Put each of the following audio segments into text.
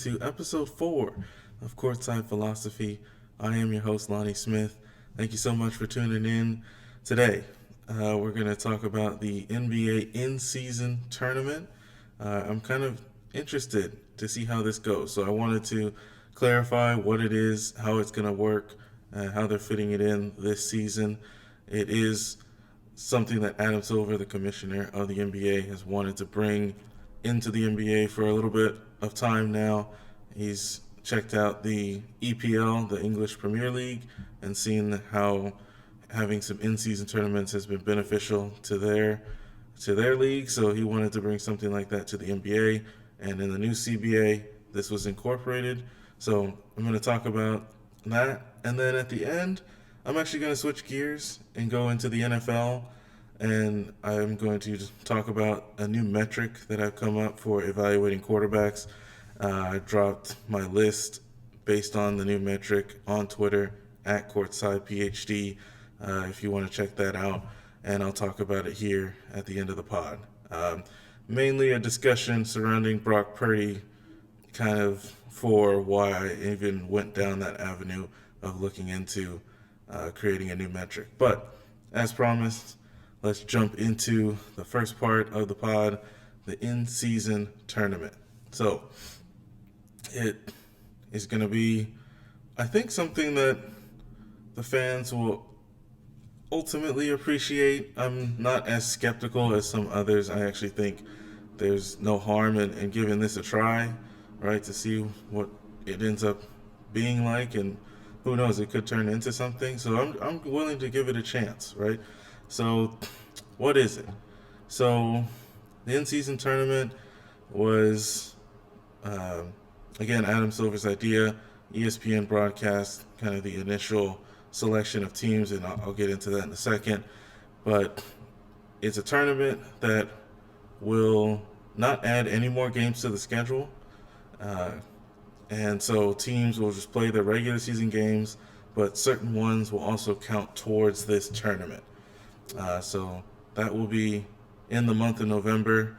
to episode 4 of Courtside Philosophy. I am your host, Lonnie Smith. Thank you so much for tuning in today. We're going to talk about the NBA in-season tournament. I'm kind of interested to see how this goes, so I wanted to clarify what it is, how it's going to work, how they're fitting it in this season. It is something that Adam Silver, the commissioner of the NBA, has wanted to bring into the NBA for a little bit of time now. He's checked out the EPL, the English Premier League, and seen how having some in-season tournaments has been beneficial to their league. So he wanted to bring something like that to the NBA, and in the new CBA, this was incorporated. So I'm going to talk about that, and then at the end, I'm actually going to switch gears and go into the NFL, and I'm going to talk about a new metric that I've come up for evaluating quarterbacks. I dropped my list based on the new metric on Twitter at CourtsidePhD. If you want to check that out, and I'll talk about it here at the end of the pod. Mainly a discussion surrounding Brock Purdy, kind of for why I even went down that avenue of looking into creating a new metric. But as promised, let's jump into the first part of the pod, the in-season tournament. So it is going to be, I think, something that the fans will ultimately appreciate. I'm not as skeptical as some others. I actually think there's no harm in giving this a try, right, to see what it ends up being like, and who knows, it could turn into something. So I'm willing to give it a chance, right? So what is it? So the in-season tournament was, again, Adam Silver's idea. ESPN broadcast kind of the initial selection of teams, and I'll get into that in a second. But it's a tournament that will not add any more games to the schedule. And so teams will just play their regular season games, but certain ones will also count towards this tournament. So that will be in the month of November.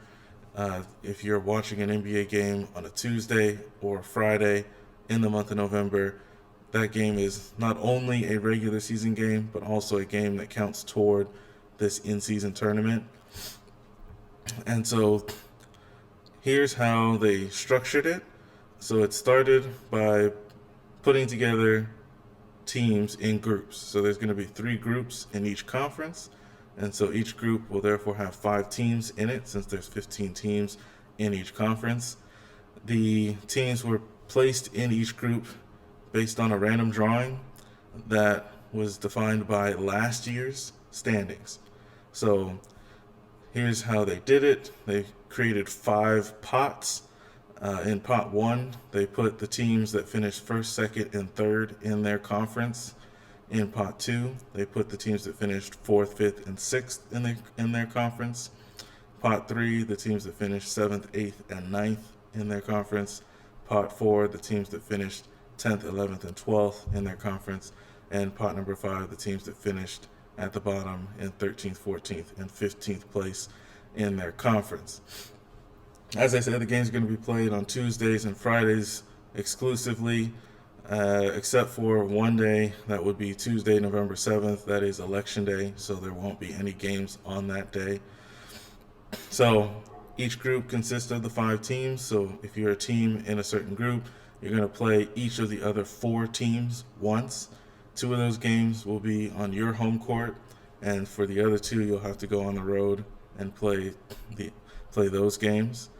If you're watching an NBA game on a Tuesday or a Friday in the month of November, that game is not only a regular season game, but also a game that counts toward this in-season tournament. And so here's how they structured it. So it started by putting together teams in groups. So there's going to be 3 groups in each conference. And so each group will therefore have 5 teams in it, since there's 15 teams in each conference. The teams were placed in each group based on a random drawing that was defined by last year's standings. So here's how they did it. They created 5 pots. In pot 1, they put the teams that finished first, second, and third in their conference. In pot 2, they put the teams that finished 4th, 5th, and 6th in their conference. Pot 3, the teams that finished 7th, 8th, and 9th in their conference. Pot 4, the teams that finished 10th, 11th, and 12th in their conference. And pot number 5, the teams that finished at the bottom in 13th, 14th, and 15th place in their conference. As I said, the games are going to be played on Tuesdays and Fridays exclusively, except for one day. That would be Tuesday, November 7th. That is Election Day, so there won't be any games on that day. So each group consists of the 5 teams. So if you're a team in a certain group, you're going to play each of the other 4 teams once. 2 of those games will be on your home court, and for the other 2, you'll have to go on the road and play those games.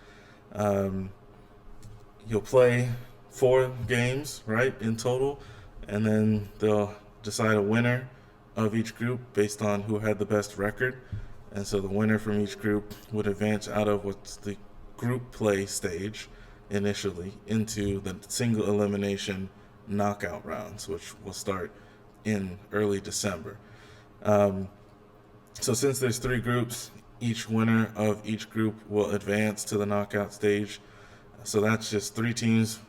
You'll play 4 games, right, in total, and then they'll decide a winner of each group based on who had the best record. And so the winner from each group would advance out of what's the group play stage initially into the single elimination knockout rounds, which will start in early December. So since there's 3 groups, each winner of each group will advance to the knockout stage. So that's just 3 teams.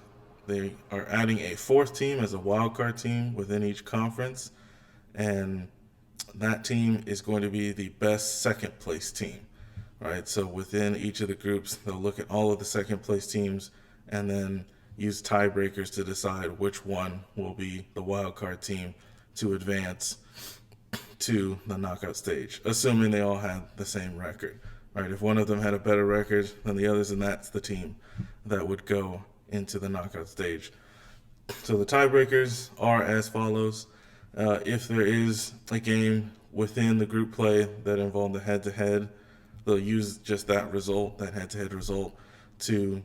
They are adding a 4th team as a wildcard team within each conference, and that team is going to be the best second place team, right? So within each of the groups, they'll look at all of the second place teams and then use tiebreakers to decide which one will be the wild card team to advance to the knockout stage, assuming they all had the same record. Right? If one of them had a better record than the others, then that's the team that would go into the knockout stage. So the tiebreakers are as follows. If there is a game within the group play that involved a head-to-head, they'll use just that result, that head-to-head result, to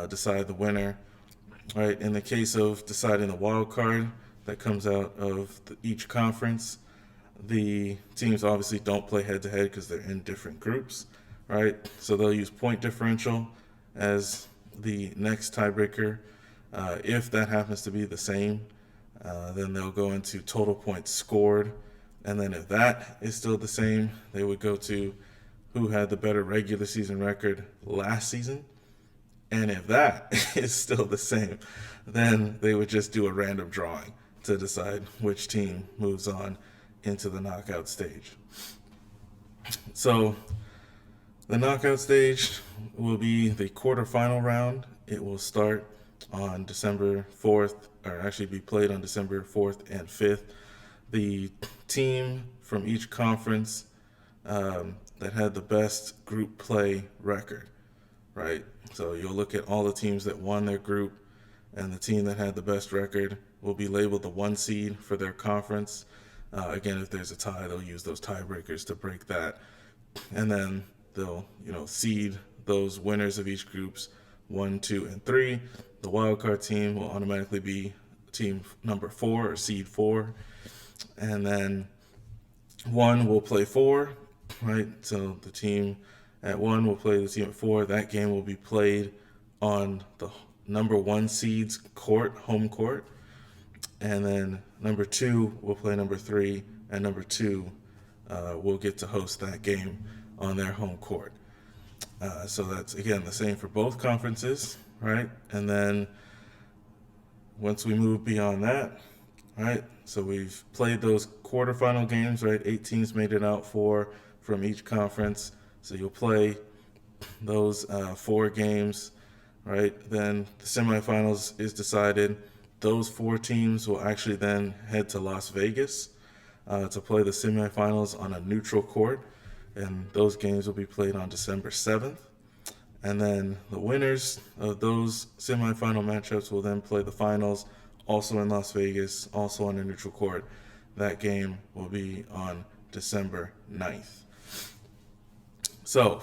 decide the winner. Right? In the case of deciding the wild card that comes out of each conference, the teams obviously don't play head-to-head because they're in different groups. Right? So they'll use point differential as the next tiebreaker. If that happens to be the same, then they'll go into total points scored. And then if that is still the same, they would go to who had the better regular season record last season. And if that is still the same, then they would just do a random drawing to decide which team moves on into the knockout stage. So the knockout stage will be the quarterfinal round. It will start on December 4th, or actually be played on December 4th and 5th. The team from each conference that had the best group play record, right? So you'll look at all the teams that won their group, and the team that had the best record will be labeled the 1 seed for their conference. Again, if there's a tie, they'll use those tiebreakers to break that. And then they'll, seed those winners of each groups 1, 2, and 3. The wildcard team will automatically be team number 4 or seed 4. And then 1 will play 4, right? So the team at 1 will play the team at 4. That game will be played on the number 1 seed's court, home court. And then number 2 will play number 3, and number 2 will get to host that game on their home court. So that's, again, the same for both conferences, right? And then once we move beyond that, right, so we've played those quarterfinal games, right? 8 teams made it out, 4 from each conference. So you'll play those 4 games, right? Then the semifinals is decided. Those 4 teams will actually then head to Las Vegas to play the semifinals on a neutral court. And those games will be played on December 7th. And then the winners of those semifinal matchups will then play the finals, also in Las Vegas, also on a neutral court. That game will be on December 9th. So,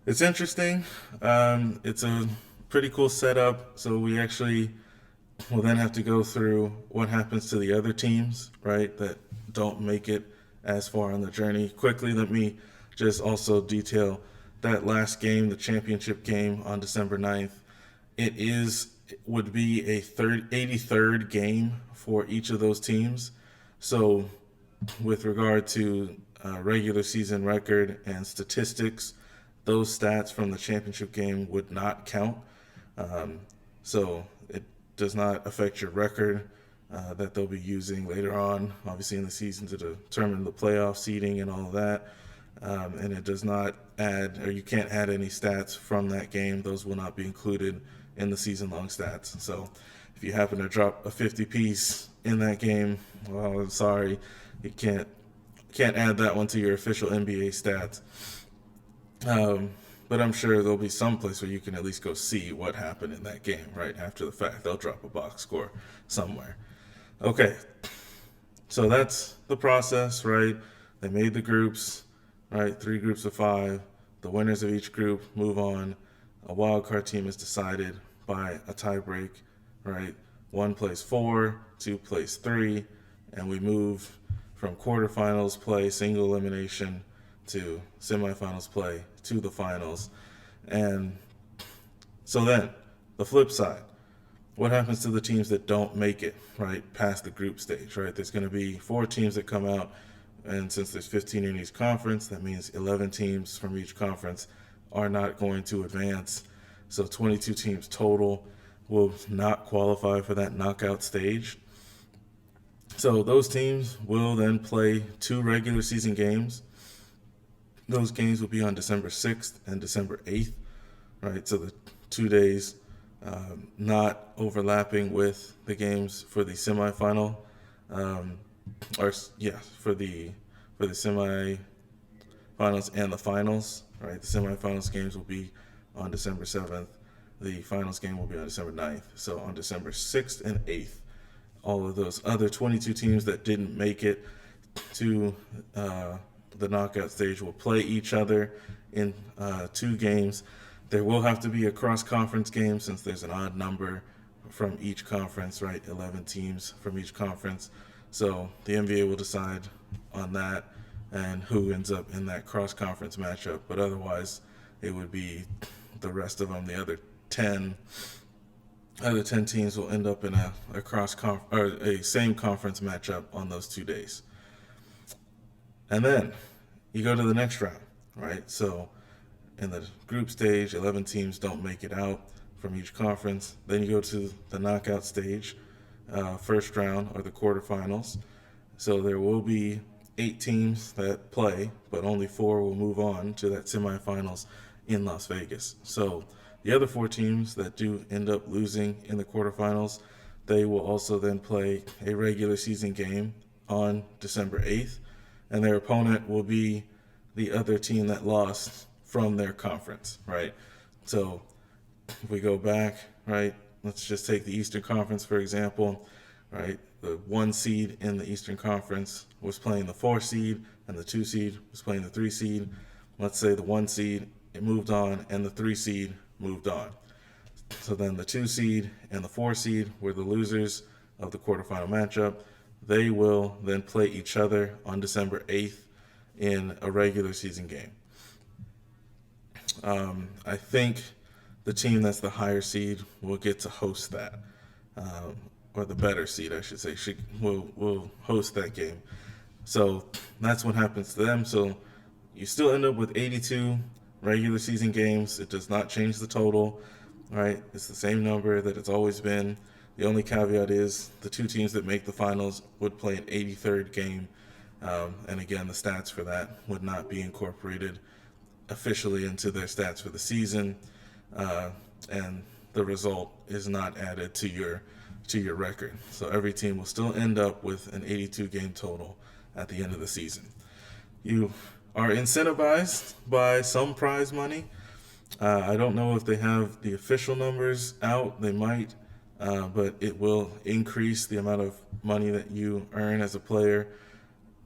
it's interesting. It's a pretty cool setup. So we actually will then have to go through what happens to the other teams, right, that don't make it as far on the journey. Quickly, let me just also detail that last game, the championship game on December 9th. It would be a 83rd game for each of those teams. So with regard to regular season record and statistics, those stats from the championship game would not count. So it does not affect your record that they'll be using later on, obviously in the season, to determine the playoff seeding and all of that. And it does not add, or you can't add any stats from that game. Those will not be included in the season-long stats. So if you happen to drop a 50-piece in that game, well, I'm sorry, you can't add that one to your official NBA stats. But I'm sure there'll be some place where you can at least go see what happened in that game, right, after the fact. They'll drop a box score somewhere. Okay, so that's the process, right? They made the groups, right? 3 groups of 5. The winners of each group move on. A wild card team is decided by a tie break, right? 1 plays 4, 2 plays 3, and we move from quarterfinals play, single elimination, to semifinals play, to the finals. And so then, the flip side, what happens to the teams that don't make it, right, past the group stage, right? There's going to be 4 teams that come out, and since there's 15 in each conference, that means 11 teams from each conference are not going to advance. So 22 teams total will not qualify for that knockout stage. So those teams will then play 2 regular season games. Those games will be on December 6th and December 8th, right? So the 2 days not overlapping with the games for the semifinal, um, or yeah, for the semifinals and the finals. Right, the semifinals games will be on December 7th. The finals game will be on December 9th. So on December 6th and 8th, all of those other 22 teams that didn't make it to the knockout stage will play each other in 2 games. There will have to be a cross-conference game since there's an odd number from each conference, right? 11 teams from each conference. So the NBA will decide on that and who ends up in that cross-conference matchup. But otherwise, it would be the rest of them, the other 10 teams will end up in a or a same conference matchup on those 2 days. And then you go to the next round, right? So in the group stage, 11 teams don't make it out from each conference. Then you go to the knockout stage, first round or the quarterfinals. So there will be 8 teams that play, but only 4 will move on to that semifinals in Las Vegas. So the other 4 teams that do end up losing in the quarterfinals, they will also then play a regular season game on December 8th, and their opponent will be the other team that lost from their conference, right? So if we go back, right, let's just take the Eastern Conference, for example, right? The 1 seed in the Eastern Conference was playing the 4 seed, and the 2 seed was playing the 3 seed. Let's say the 1 seed, it moved on, and the 3 seed moved on. So then the 2 seed and the 4 seed were the losers of the quarterfinal matchup. They will then play each other on December 8th in a regular season game. I think the team that's the higher seed will get to host that, or the better seed, I should say, will host that game. So that's what happens to them. So you still end up with 82 regular season games. It does not change the total, right? It's the same number that it's always been. The only caveat is the 2 teams that make the finals would play an 83rd game. And again, the stats for that would not be incorporated officially into their stats for the season. And the result is not added to your record. So every team will still end up with an 82 game total at the end of the season. You are incentivized by some prize money. I don't know if they have the official numbers out. They might, but it will increase the amount of money that you earn as a player.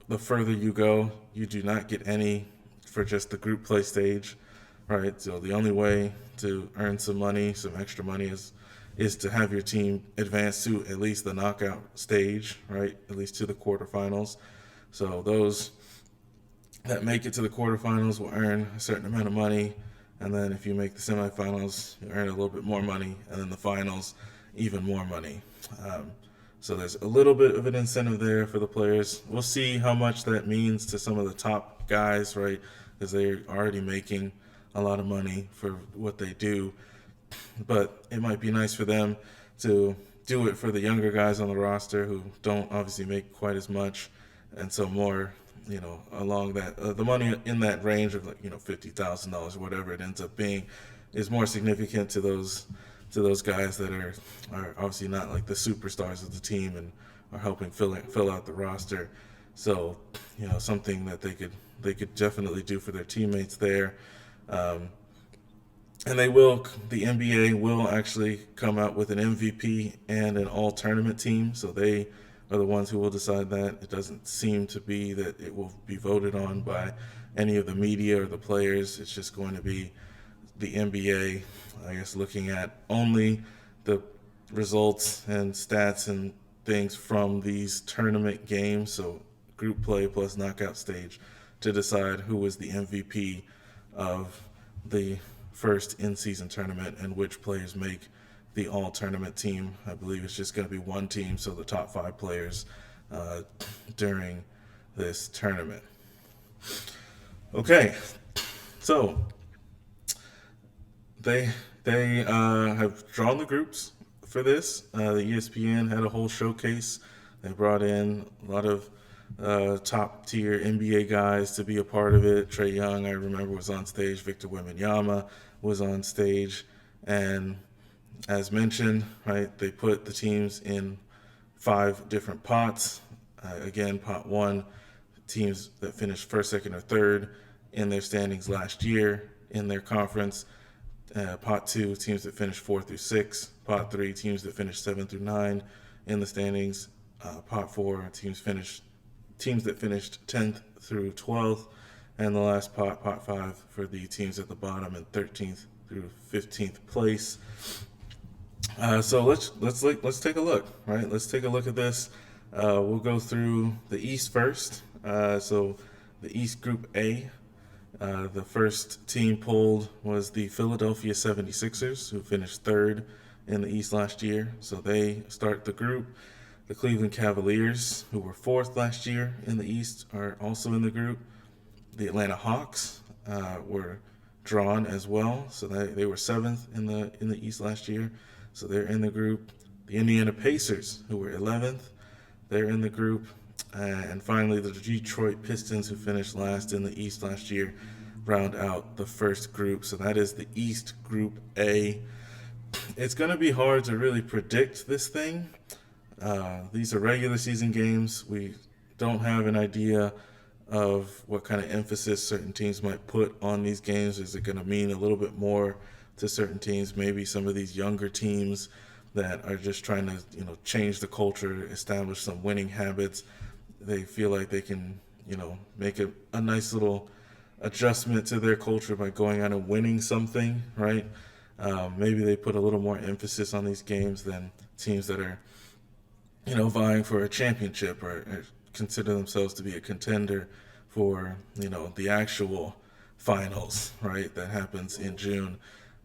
The further you go, you do not get any for just the group play stage, right? So the only way to earn some money, some extra money, is to have your team advance to at least the knockout stage, right? At least to the quarterfinals. So those that make it to the quarterfinals will earn a certain amount of money, and then if you make the semifinals, you earn a little bit more money, and then the finals, even more money. So there's a little bit of an incentive there for the players. We'll see how much that means to some of the top guys, right? Because they're already making a lot of money for what they do. But it might be nice for them to do it for the younger guys on the roster who don't obviously make quite as much. And so more, along that, the money in that range of $50,000, whatever it ends up being, is more significant to those guys that are obviously not like the superstars of the team and are helping fill out the roster. So, something that they could definitely do for their teammates there. And the NBA will actually come out with an MVP and an all-tournament team. So they are the ones who will decide that. It doesn't seem to be that it will be voted on by any of the media or the players. It's just going to be the NBA, I guess, looking at only the results and stats and things from these tournament games, so group play plus knockout stage, to decide who was the MVP of the first in-season tournament and which players make the all-tournament team. I believe it's just going to be one team, so the top 5 players during this tournament. Okay, so they have drawn the groups for this. The ESPN had a whole showcase. They brought in a lot of top tier NBA guys to be a part of it. Trae Young, I remember, was on stage. Victor Wembanyama was on stage, and As mentioned, right, they put the teams in 5 different pots. Again, pot 1, teams that finished first, second, or third in their standings last year in their conference. Pot 2, teams that finished 4 through 6. Pot 3, teams that finished 7 through 9 in the standings. Pot 4, teams that finished 10th through 12th, and the last pot 5, for the teams at the bottom in 13th through 15th place. So let's take a look, right? Let's take a look at this. We'll go through the East first. So the East Group A, the first team pulled was the Philadelphia 76ers, who finished third in the East last year. So they start the group. The Cleveland Cavaliers, who were fourth last year in the East, are also in the group. The Atlanta Hawks were drawn as well, so they were seventh in the East last year, so they're in the group. The Indiana Pacers, who were 11th, they're in the group. And finally, the Detroit Pistons, who finished last in the East last year, round out the first group. So that is the East Group A. It's going to be hard to really predict this thing. These are regular season games. We don't have an idea of what kind of emphasis certain teams might put on these games. Is it going to mean a little bit more to certain teams? Maybe some of these younger teams that are just trying to, change the culture, establish some winning habits. They feel like they can, make a nice little adjustment to their culture by going out and winning something, right? Maybe they put a little more emphasis on these games than teams that are, vying for a championship or consider themselves to be a contender for, the actual finals, right? That happens in June.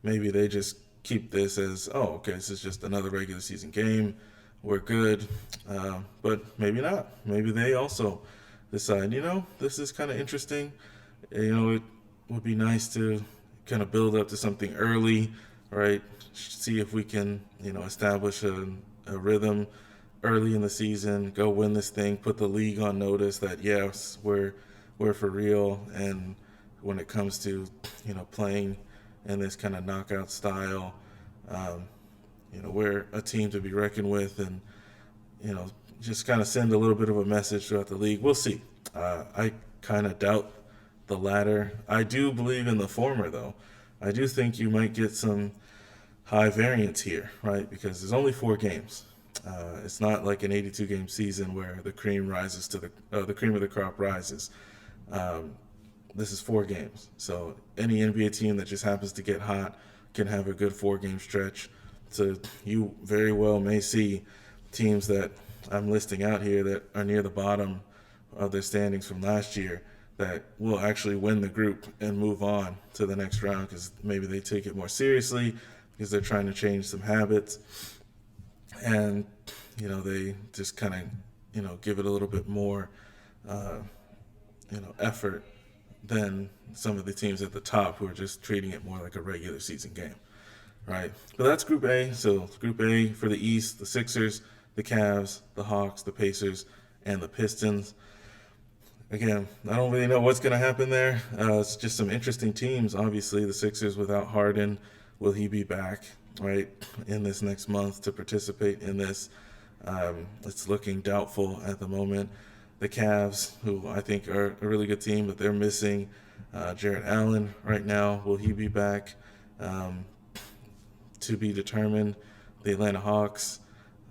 Maybe they just keep this as, oh, okay, this is just another regular season game. We're good. But maybe not. Maybe they also decide, this is kind of interesting. It would be nice to kind of build up to something early, right? See if we can, establish a rhythm early in the season, go win this thing, put the league on notice that, yes, we're for real. And when it comes to, playing in this kind of knockout style, we're a team to be reckoned with, and, just kind of send a little bit of a message throughout the league. We'll see. I kind of doubt the latter. I do believe in the former, though. I do think you might get some high variance here, right? Because there's only 4 games. It's not like an 82-game season where the cream rises to the cream of the crop rises. This is 4 games, so any NBA team that just happens to get hot can have a good 4-game stretch. So you very well may see teams that I'm listing out here that are near the bottom of their standings from last year that will actually win the group and move on to the next round because maybe they take it more seriously because they're trying to change some habits. And, they just kind of, give it a little bit more, effort than some of the teams at the top who are just treating it more like a regular season game, right? But that's Group A. So Group A for the East, the Sixers, the Cavs, the Hawks, the Pacers, and the Pistons. Again, I don't really know what's going to happen there. It's just some interesting teams. Obviously, the Sixers without Harden, will he be back, right, in this next month to participate in this? It's looking doubtful at the moment. The Cavs, who I think are a really good team, but they're missing Jarrett Allen right now. Will he be back? To be determined. The Atlanta Hawks,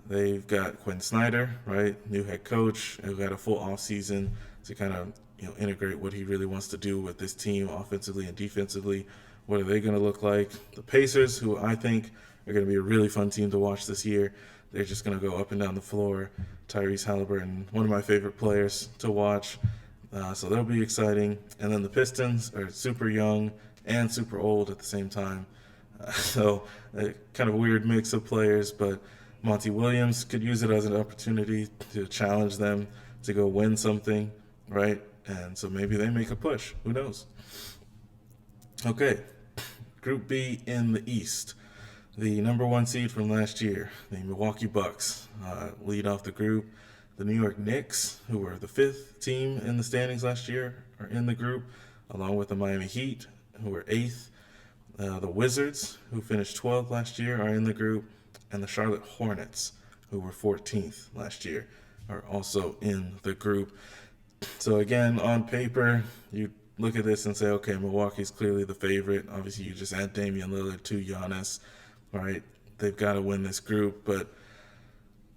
they've got Quinn Snyder, right, new head coach, who had a full offseason to kind of integrate what he really wants to do with this team offensively and defensively. What are they going to look like? The Pacers, who I think are going to be a really fun team to watch this year. They're just going to go up and down the floor. Tyrese Halliburton, one of my favorite players to watch. So that'll be exciting. And then the Pistons are super young and super old at the same time. So a kind of weird mix of players, but Monty Williams could use it as an opportunity to challenge them to go win something, right? And so maybe they make a push. Who knows? Okay, Group B in the East. The number 1 seed from last year, the Milwaukee Bucks, lead off the group. The New York Knicks, who were the 5th team in the standings last year, are in the group, along with the Miami Heat, who were 8th. The Wizards, who finished 12th last year, are in the group, and the Charlotte Hornets, who were 14th last year, are also in the group. So again, on paper, you look at this and say, okay, Milwaukee's clearly the favorite. Obviously, you just add Damian Lillard to Giannis, right? They've got to win this group, but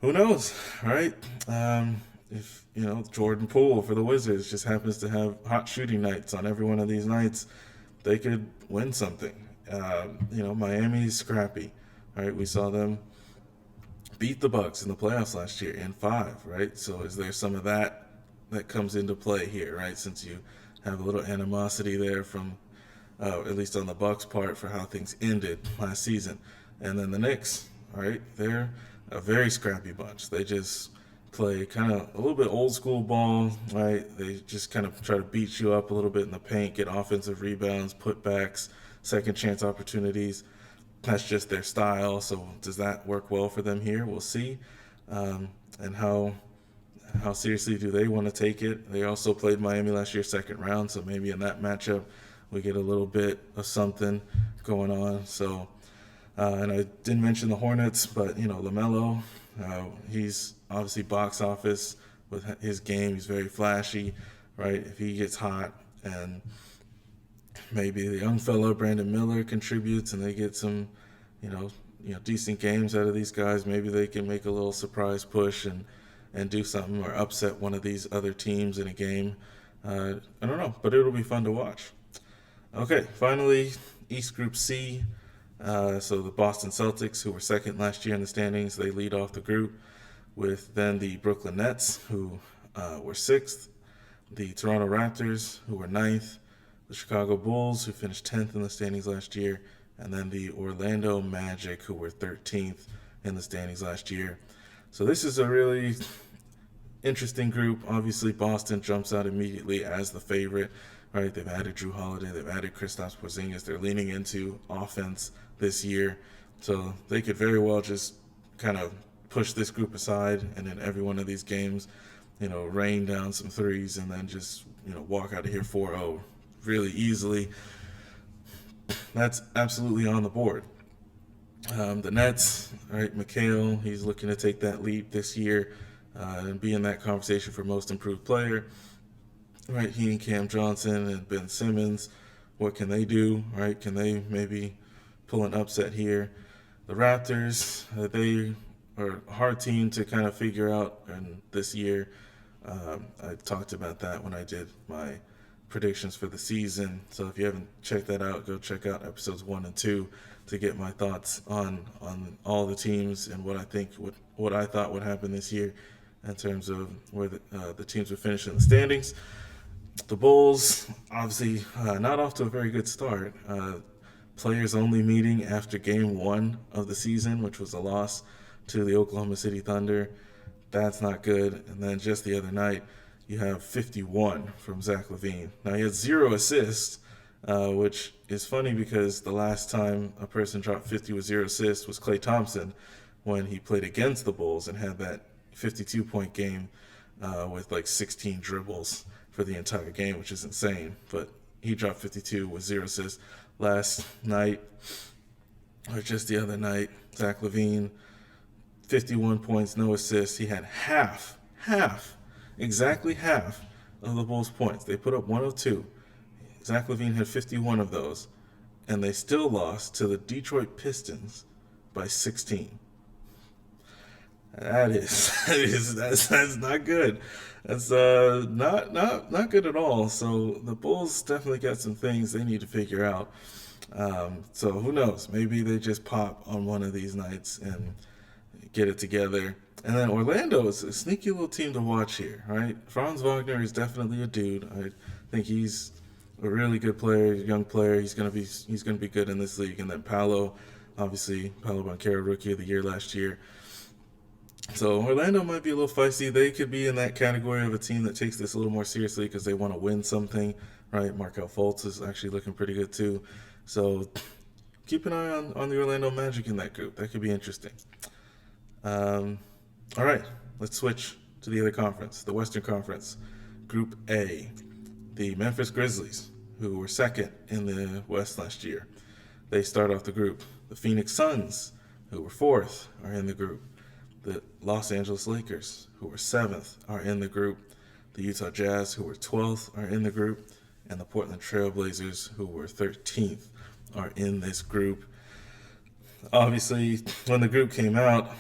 who knows, right? If Jordan Poole for the Wizards just happens to have hot shooting nights on every one of these nights, they could win something. Miami's scrappy, right? We saw them beat the Bucks in the playoffs last year in 5, right? So is there some of that comes into play here, right? Since you have a little animosity there from, at least on the Bucks' part, for how things ended last season. And then the Knicks, right? They're a very scrappy bunch. They just play kind of a little bit old school ball, right? They just kind of try to beat you up a little bit in the paint, get offensive rebounds, putbacks, second chance opportunities. That's just their style. So does that work well for them here? We'll see. And how seriously do they want to take it? They also played Miami last year, second round. So maybe in that matchup, we get a little bit of something going on. So, and I didn't mention the Hornets, but, LaMelo, he's obviously box office with his game. He's very flashy, right? If he gets hot, and maybe the young fella Brandon Miller contributes and they get some, decent games out of these guys, maybe they can make a little surprise push and do something or upset one of these other teams in a game. I don't know, but it'll be fun to watch. Okay, finally, East Group C. So the Boston Celtics, who were second last year in the standings, they lead off the group, with then the Brooklyn Nets, who were 6th, the Toronto Raptors, who were 9th, the Chicago Bulls, who finished 10th in the standings last year, and then the Orlando Magic, who were 13th in the standings last year. So this is a really interesting group. Obviously, Boston jumps out immediately as the favorite, right? They've added Drew Holiday, they've added Kristaps Porzingis. They're leaning into offense this year, so they could very well just kind of push this group aside, and in every one of these games, rain down some threes, and then just walk out of here 4-0 really easily. That's absolutely on the board. The Nets, right? McHale, he's looking to take that leap this year and be in that conversation for most improved player. Right, he and Cam Johnson and Ben Simmons, what can they do? Right, can they maybe pull an upset here? The Raptors, they are a hard team to kind of figure out this year. I talked about that when I did my predictions for the season. So if you haven't checked that out, go check out episodes 1 and 2 to get my thoughts on all the teams and what I thought would happen this year in terms of where the teams would finish in the standings. The Bulls, obviously, not off to a very good start. Players only meeting after game 1 of the season, which was a loss to the Oklahoma City Thunder. That's not good. And then just the other night, you have 51 from Zach LaVine. Now, he had 0 assists, which is funny because the last time a person dropped 50 with 0 assists was Klay Thompson when he played against the Bulls and had that 52-point game with like 16 dribbles for the entire game, which is insane. But he dropped 52 with 0 assists. Last night, or just the other night, Zach LaVine, 51 points, no assists. He had exactly half of the Bulls' points. They put up 102. Zach LaVine had 51 of those, and they still lost to the Detroit Pistons by 16. That's not good. That's not good at all. So the Bulls definitely got some things they need to figure out. So who knows? Maybe they just pop on one of these nights and get it together. And then Orlando is a sneaky little team to watch here, right? Franz Wagner is definitely a dude. I think he's a really good player, young player. He's gonna be good in this league. And then Paolo Banchero, rookie of the year last year. So Orlando might be a little feisty. They could be in that category of a team that takes this a little more seriously because they want to win something, right? Markelle Fultz is actually looking pretty good too. So keep an eye on the Orlando Magic in that group. That could be interesting. All right, let's switch to the other conference, the Western Conference. Group A, the Memphis Grizzlies, who were second in the West last year. they start off the group. The Phoenix Suns, who were 4th, are in the group. The Los Angeles Lakers, who were 7th, are in the group. The Utah Jazz, who were 12th, are in the group. And the Portland Trail Blazers, who were 13th, are in this group. Obviously, when the group came out,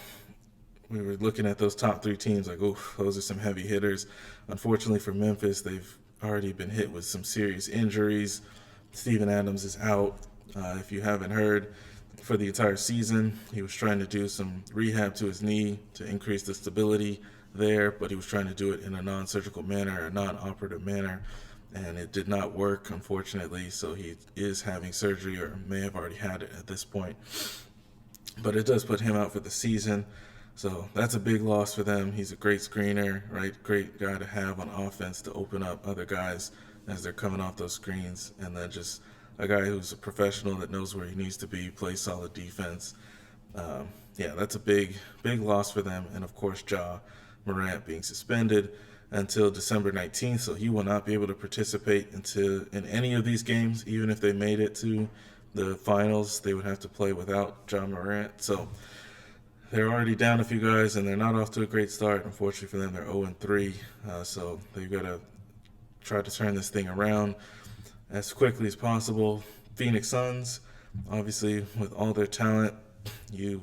we were looking at those top 3 teams like, oh, those are some heavy hitters. Unfortunately for Memphis, they've already been hit with some serious injuries. Steven Adams is out. If you haven't heard, for the entire season, he was trying to do some rehab to his knee to increase the stability there, but he was trying to do it in a non-surgical manner, a non-operative manner, and it did not work, unfortunately. So he is having surgery, or may have already had it at this point. But it does put him out for the season. So that's a big loss for them. He's a great screener, right? Great guy to have on offense to open up other guys as they're coming off those screens. And then just a guy who's a professional that knows where he needs to be, plays solid defense. Yeah, that's a big loss for them. And, of course, Ja Morant being suspended until December 19th. So he will not be able to participate in any of these games. Even if they made it to the finals, they would have to play without Ja Morant. So they're already down a few guys, and they're not off to a great start. Unfortunately for them, they're 0-3. So they've got to try to turn this thing around as quickly as possible. Phoenix Suns, obviously, with all their talent, you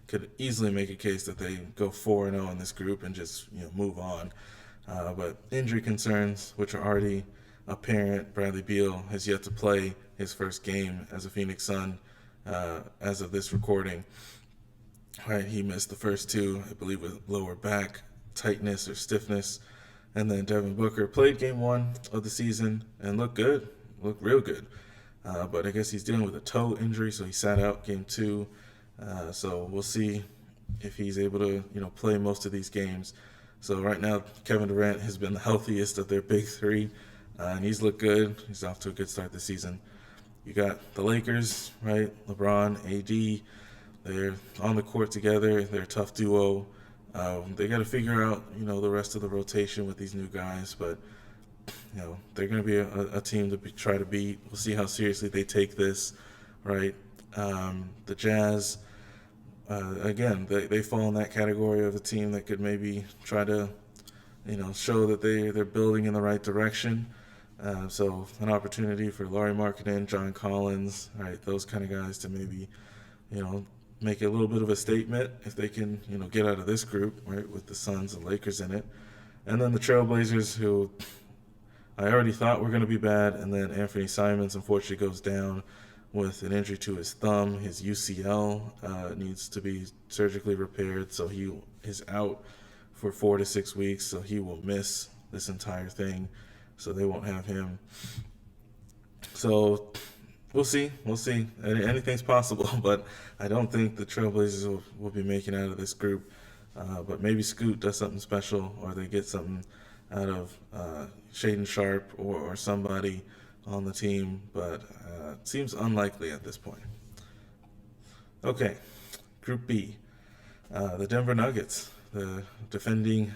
could easily make a case that they go 4-0 in this group and just move on. But injury concerns, which are already apparent. Bradley Beal has yet to play his first game as a Phoenix Sun as of this recording. Right, he missed the first 2, I believe, with lower back tightness or stiffness. And then Devin Booker played game 1 of the season and looked good, looked real good. But I guess he's dealing with a toe injury, so he sat out game 2. So we'll see if he's able to, play most of these games. So right now, Kevin Durant has been the healthiest of their big 3, and he's looked good. He's off to a good start this season. You got the Lakers, right? LeBron, AD. They're on the court together. They're a tough duo. They got to figure out, the rest of the rotation with these new guys. But, they're going to be a team to try to beat. We'll see how seriously they take this, right? The Jazz, again, they fall in that category of a team that could maybe try to, show that they're building in the right direction. So an opportunity for Lauri Markkanen, John Collins, right? Those kind of guys to maybe, make a little bit of a statement if they can, get out of this group, right, with the Suns and Lakers in it. And then the Trailblazers, who I already thought were going to be bad, and then Anthony Simons unfortunately goes down with an injury to his thumb. His UCL needs to be surgically repaired, so he is out for 4 to 6 weeks, so he will miss this entire thing, so they won't have him. So we'll see. Anything's possible, but I don't think the Trailblazers will be making out of this group. But maybe Scoot does something special, or they get something out of Shaedon Sharpe or somebody on the team, but it seems unlikely at this point. Okay, Group B. The Denver Nuggets, the defending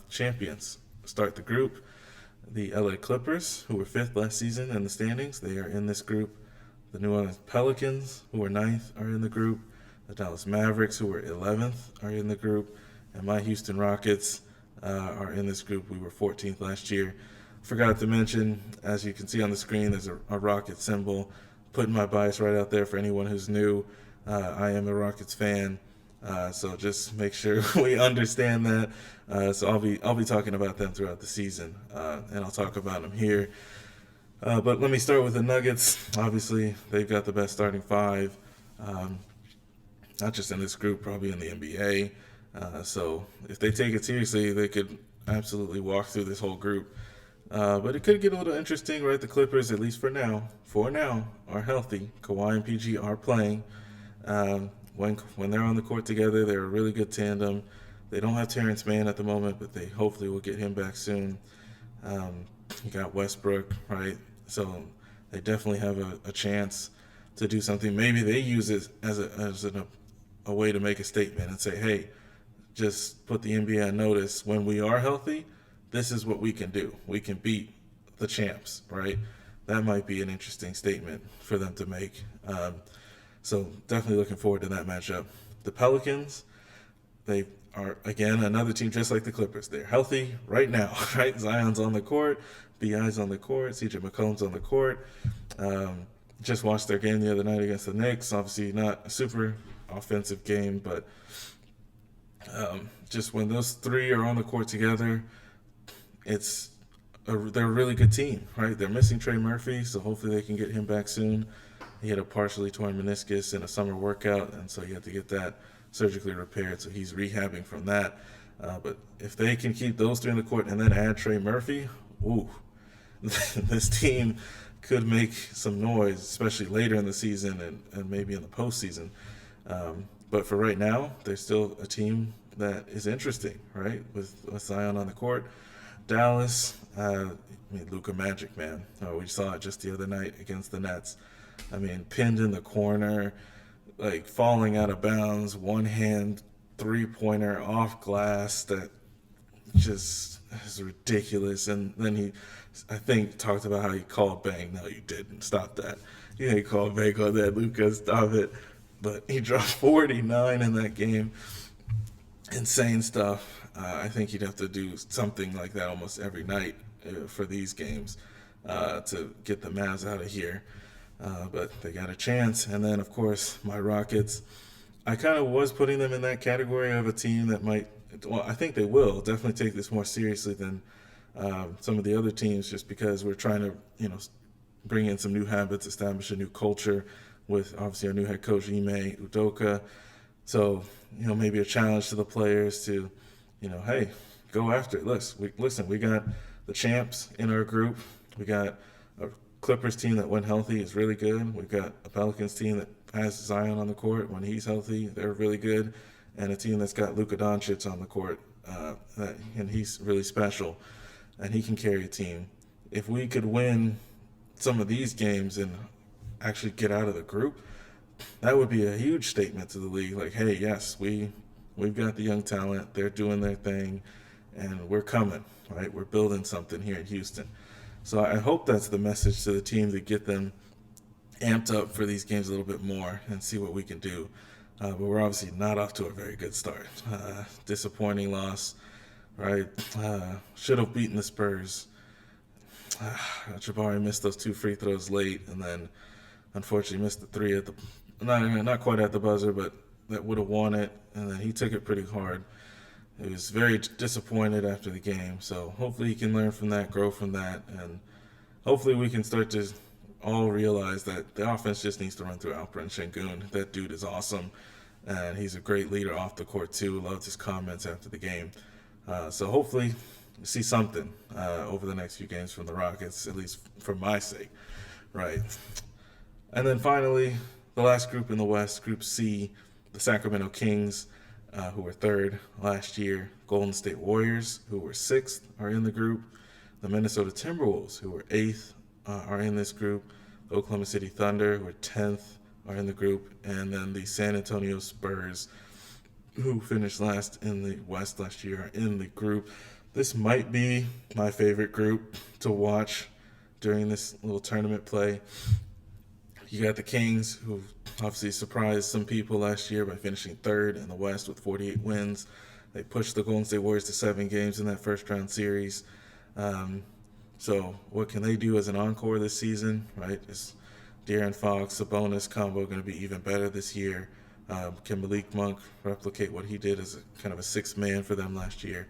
champions, start the group. The LA Clippers, who were 5th last season in the standings, they are in this group. The New Orleans Pelicans, who were 9th, are in the group. The Dallas Mavericks, who were 11th, are in the group. And my Houston Rockets are in this group. We were 14th last year. Forgot to mention, as you can see on the screen, there's a Rocket symbol. Putting my bias right out there for anyone who's new. I am a Rockets fan, so just make sure we understand that. So I'll be talking about them throughout the season, and I'll talk about them here. But let me start with the Nuggets. Obviously, they've got the best starting 5, not just in this group, probably in the NBA. So if they take it seriously, they could absolutely walk through this whole group. But it could get a little interesting, right? The Clippers, at least for now, are healthy. Kawhi and PG are playing. When they're on the court together, they're a really good tandem. They don't have Terrence Mann at the moment, but they hopefully will get him back soon. You got Westbrook, right? So they definitely have a chance to do something. Maybe they use it as a way to make a statement and say, hey, just put the NBA on notice. When we are healthy, this is what we can do. We can beat the champs, right? that might be an interesting statement for them to make. So definitely looking forward to that matchup. The Pelicans, they are, again, another team just like the Clippers. They're healthy right now, right? Zion's on the court, BI's on the court, CJ McCollum's on the court. Just watched their game the other night against the Knicks. Obviously not a super offensive game, but just when those three are on the court together, they're a really good team, right? They're missing Trey Murphy, so hopefully they can get him back soon. He had a partially torn meniscus in a summer workout, and so he had to get that surgically repaired, so he's rehabbing from that. But if they can keep those three in the court and then add Trey Murphy, ooh, this team could make some noise, especially later in the season and maybe in the postseason. But for right now, they're still a team that is interesting, right? With Zion on the court. Dallas, Luka Magic, man. We saw it just the other night against the Nets. I mean, pinned in the corner, like falling out of bounds, one hand three-pointer off glass that just is ridiculous. And then he, I think, talked about how he called bang. No, you didn't. Stop that. You ain't called bang on that, Luka. Stop it. But he dropped 49 in that game. Insane stuff. I think he'd have to do something like that almost every night for these games to get the Mavs out of here. But they got a chance. And then, of course, my Rockets. I kind of was putting them in that category of a team that might, well, I think they will definitely take this more seriously than some of the other teams, just because we're trying to, bring in some new habits, establish a new culture with obviously our new head coach, Ime Udoka. So, maybe a challenge to the players to, hey, go after it. Listen, we got the champs in our group. We got a Clippers team that when healthy is really good. We've got a Pelicans team that has Zion on the court. When he's healthy, they're really good. And a team that's got Luka Doncic on the court, and he's really special, and he can carry a team. If we could win some of these games and actually get out of the group, that would be a huge statement to the league. Like, hey, yes, we've got the young talent. They're doing their thing, and we're coming, right? We're building something here in Houston. So I hope that's the message to the team, to get them amped up for these games a little bit more and see what we can do. But we're obviously not off to a very good start. Disappointing loss, right? Should have beaten the Spurs. Jabari missed those 2 free throws late, and then unfortunately missed the 3 at the not quite at the buzzer, but that would have won it. And then he took it pretty hard. He was very disappointed after the game. So hopefully he can learn from that, grow from that, and hopefully we can start to all realize that the offense just needs to run through Alperen Şengün. That dude is awesome, and he's a great leader off the court too. Loved his comments after the game. So hopefully see something over the next few games from the Rockets, at least for my sake, right? And then finally, the last group in the West, Group C, the Sacramento Kings, who were 3rd last year. Golden State Warriors, who were 6th, are in the group. The Minnesota Timberwolves, who were 8th, are in this group. The Oklahoma City Thunder, who are 10th, are in the group. And then the San Antonio Spurs, who finished last in the West last year, are in the group. This might be my favorite group to watch during this little tournament play. You got the Kings, who obviously surprised some people last year by finishing 3rd in the West with 48 wins. They pushed the Golden State Warriors to 7 games in that first-round series. So what can they do as an encore this season, right? Is De'Aaron Fox, Sabonis combo going to be even better this year? Can Malik Monk replicate what he did as a kind of a 6th man for them last year?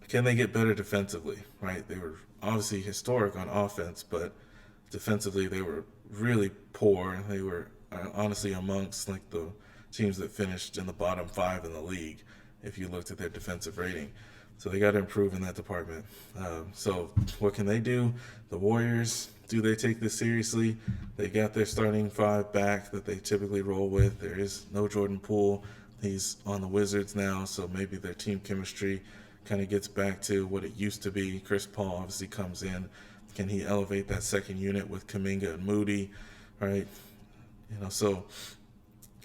Can they get better defensively, right? They were obviously historic on offense, but defensively they were really poor. They were honestly amongst like the teams that finished in the bottom 5 in the league if you looked at their defensive rating. So they got to improve in that department. So what can they do? The Warriors, do they take this seriously? They got their starting 5 back that they typically roll with. There is no Jordan Poole. He's on the Wizards now, so maybe their team chemistry kind of gets back to what it used to be. Chris Paul obviously comes in. Can he elevate that second unit with Kuminga and Moody, right? So,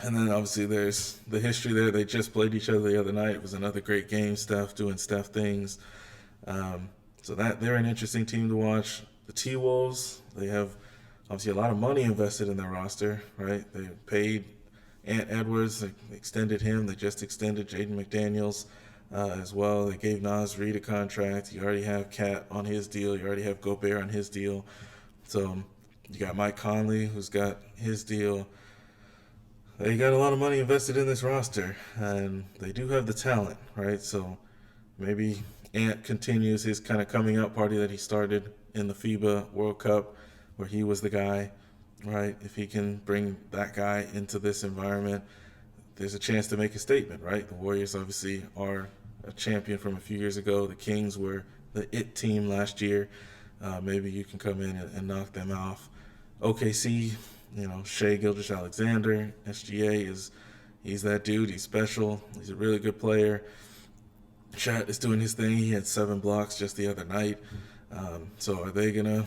and then obviously there's the history there. They just played each other the other night. It was another great game, Steph doing Steph things. So that they're an interesting team to watch. the T-Wolves, they have obviously a lot of money invested in their roster, right? They paid Ant Edwards, they extended him. They just extended Jaden McDaniels as well. They gave Nas Reed a contract. You already have Cat on his deal. You already have Gobert on his deal. So you got Mike Conley, who's got his deal. They got a lot of money invested in this roster, and they do have the talent, right? So maybe Ant continues his kind of coming up party that he started in the FIBA World Cup, where he was the guy, right? If he can bring that guy into this environment, there's a chance to make a statement, right? The Warriors obviously are a champion from a few years ago. The Kings were the it team last year. Maybe you can come in and knock them off. OKC, Shai Gilgeous-Alexander, SGA he's that dude. He's special. He's a really good player. Chat is doing his thing. He had 7 blocks just the other night. So are they going to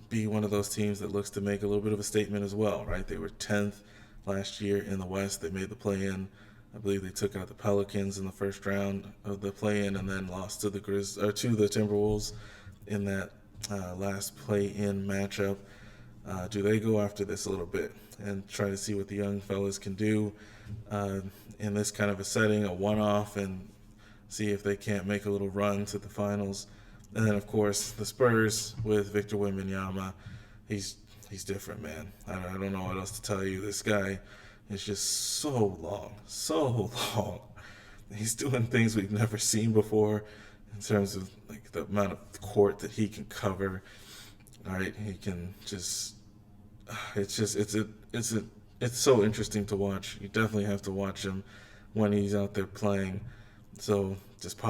be one of those teams that looks to make a little bit of a statement as well, right? They were 10th last year in the West. They made the play-in. I believe they took out the Pelicans in the first round of the play-in and then lost to the Timberwolves in that last play-in matchup. Do they go after this a little bit and try to see what the young fellas can do in this kind of a setting, a one-off, and see if they can't make a little run to the finals? And then, of course, the Spurs with Victor Wembanyama. He's different, man. I don't know what else to tell you. This guy is just so long. He's doing things we've never seen before in terms of like the amount of court that he can cover. All right, he can just. It's so interesting to watch. You definitely have to watch him when he's out there playing. So just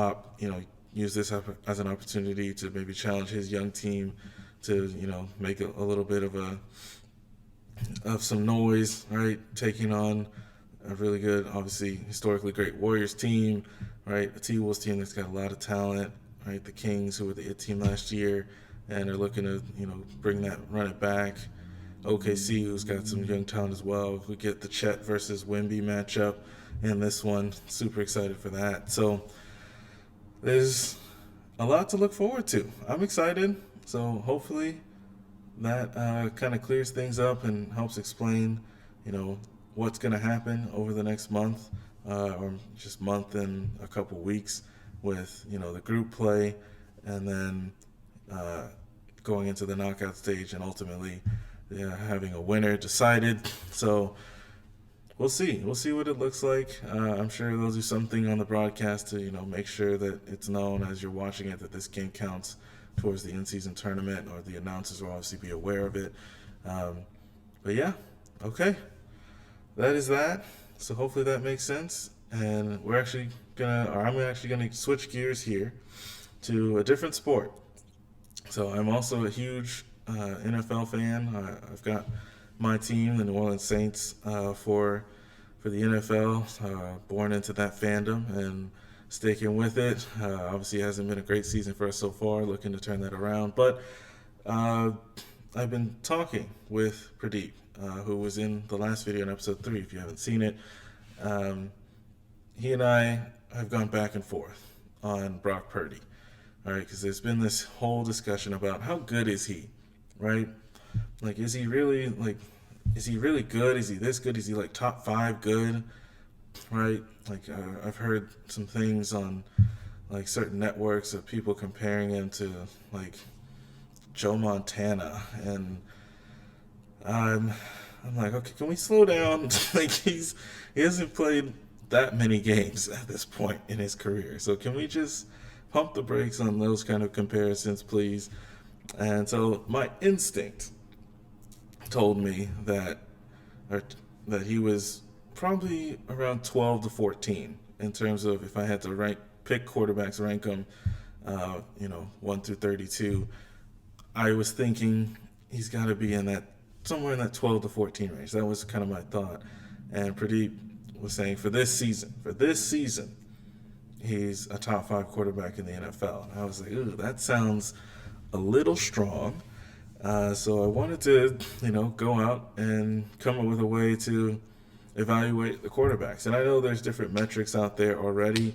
use this as an opportunity to maybe challenge his young team to make a little bit of some noise, right? Taking on a really good, obviously historically great Warriors team, right? A T-Wolves team that's got a lot of talent, right? The Kings, who were the it team last year, and are looking to run it back. OKC, who's got some young talent as well. We get the Chet versus Wemby matchup in this one. Super excited for that. So there's a lot to look forward to. I'm excited. So hopefully that kind of clears things up and helps explain, what's going to happen over the next month or just month and a couple weeks with, the group play and then going into the knockout stage and ultimately having a winner decided. So we'll see. We'll see what it looks like. I'm sure they'll do something on the broadcast to, make sure that it's known as you're watching it that this game counts towards the in-season tournament, or the announcers will obviously be aware of it. But yeah, okay. That is that. So hopefully that makes sense. And I'm actually gonna switch gears here to a different sport. So I'm also a huge NFL fan. I've got my team, the New Orleans Saints, for the NFL. Born into that fandom and sticking with it. Obviously, it hasn't been a great season for us so far. Looking to turn that around, but I've been talking with Pradeep, who was in the last video in episode 3. If you haven't seen it, he and I have gone back and forth on Brock Purdy. All right, because there's been this whole discussion about how good is he, right? Like, is he really good? Is he this good? Is he like top 5 good? Right? Like, I've heard some things on like certain networks of people comparing him to like Joe Montana, and I'm like, okay, can we slow down? Like, he hasn't played that many games at this point in his career, so can we just pump the brakes on those kind of comparisons, please? And so my instinct told me that he was probably around 12 to 14 in terms of if I had to pick quarterbacks, rank them, 1 through 32. I was thinking he's got to be somewhere in that 12 to 14 range. That was kind of my thought. And Pradeep was saying for this season, he's a top 5 quarterback in the NFL. And I was like, ooh, that sounds a little strong. So I wanted to, go out and come up with a way to evaluate the quarterbacks. And I know there's different metrics out there already,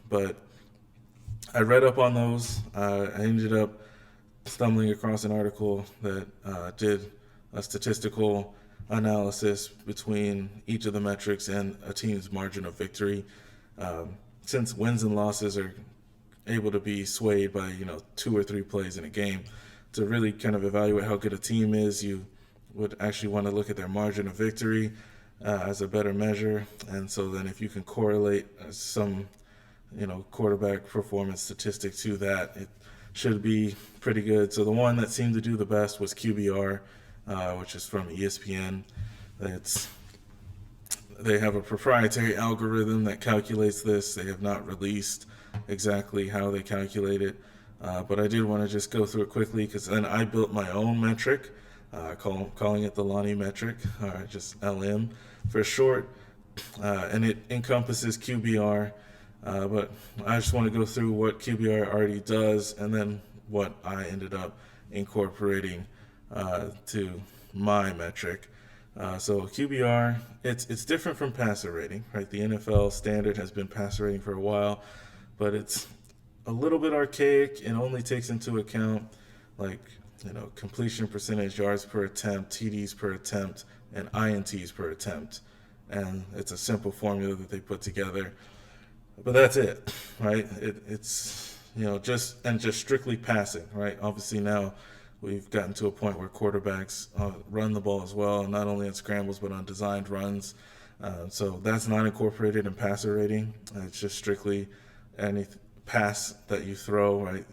but I read up on those. I ended up stumbling across an article that did a statistical analysis between each of the metrics and a team's margin of victory. Since wins and losses are able to be swayed by 2 or 3 plays in a game, to really kind of evaluate how good a team is, you would actually want to look at their margin of victory as a better measure. And so then if you can correlate some quarterback performance statistic to that, it should be pretty good. So the one that seemed to do the best was QBR, which is from ESPN. They have a proprietary algorithm that calculates this. They have not released exactly how they calculate it, but I did want to just go through it quickly, because then I built my own metric, calling it the Lonnie Metric, or just LM for short, and it encompasses QBR. But I just want to go through what QBR already does, and then what I ended up incorporating to my metric. So QBR, it's different from passer rating, right? The NFL standard has been passer rating for a while, but it's a little bit archaic. It only takes into account completion percentage, yards per attempt, TDs per attempt, and INTs per attempt. And it's a simple formula that they put together. But that's it, right? It's just strictly passing, right? Obviously now we've gotten to a point where quarterbacks run the ball as well, not only on scrambles but on designed runs. So that's not incorporated in passer rating. It's just strictly any pass that you throw, right?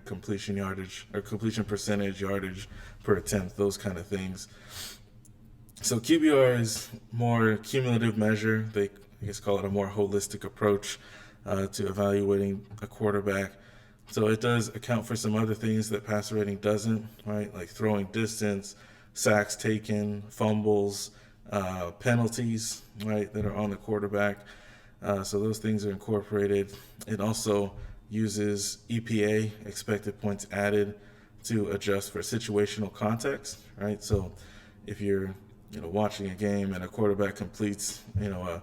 Completion yardage or completion percentage, yardage per attempt, those kind of things. So QBR is more cumulative measure. They, I guess, call it a more holistic approach to evaluating a quarterback. So it does account for some other things that passer rating doesn't, right? Like throwing distance, sacks taken, fumbles, penalties, right, that are on the quarterback. So those things are incorporated. It also uses EPA, expected points added, to adjust for situational context, right? So if you're watching a game and a quarterback completes a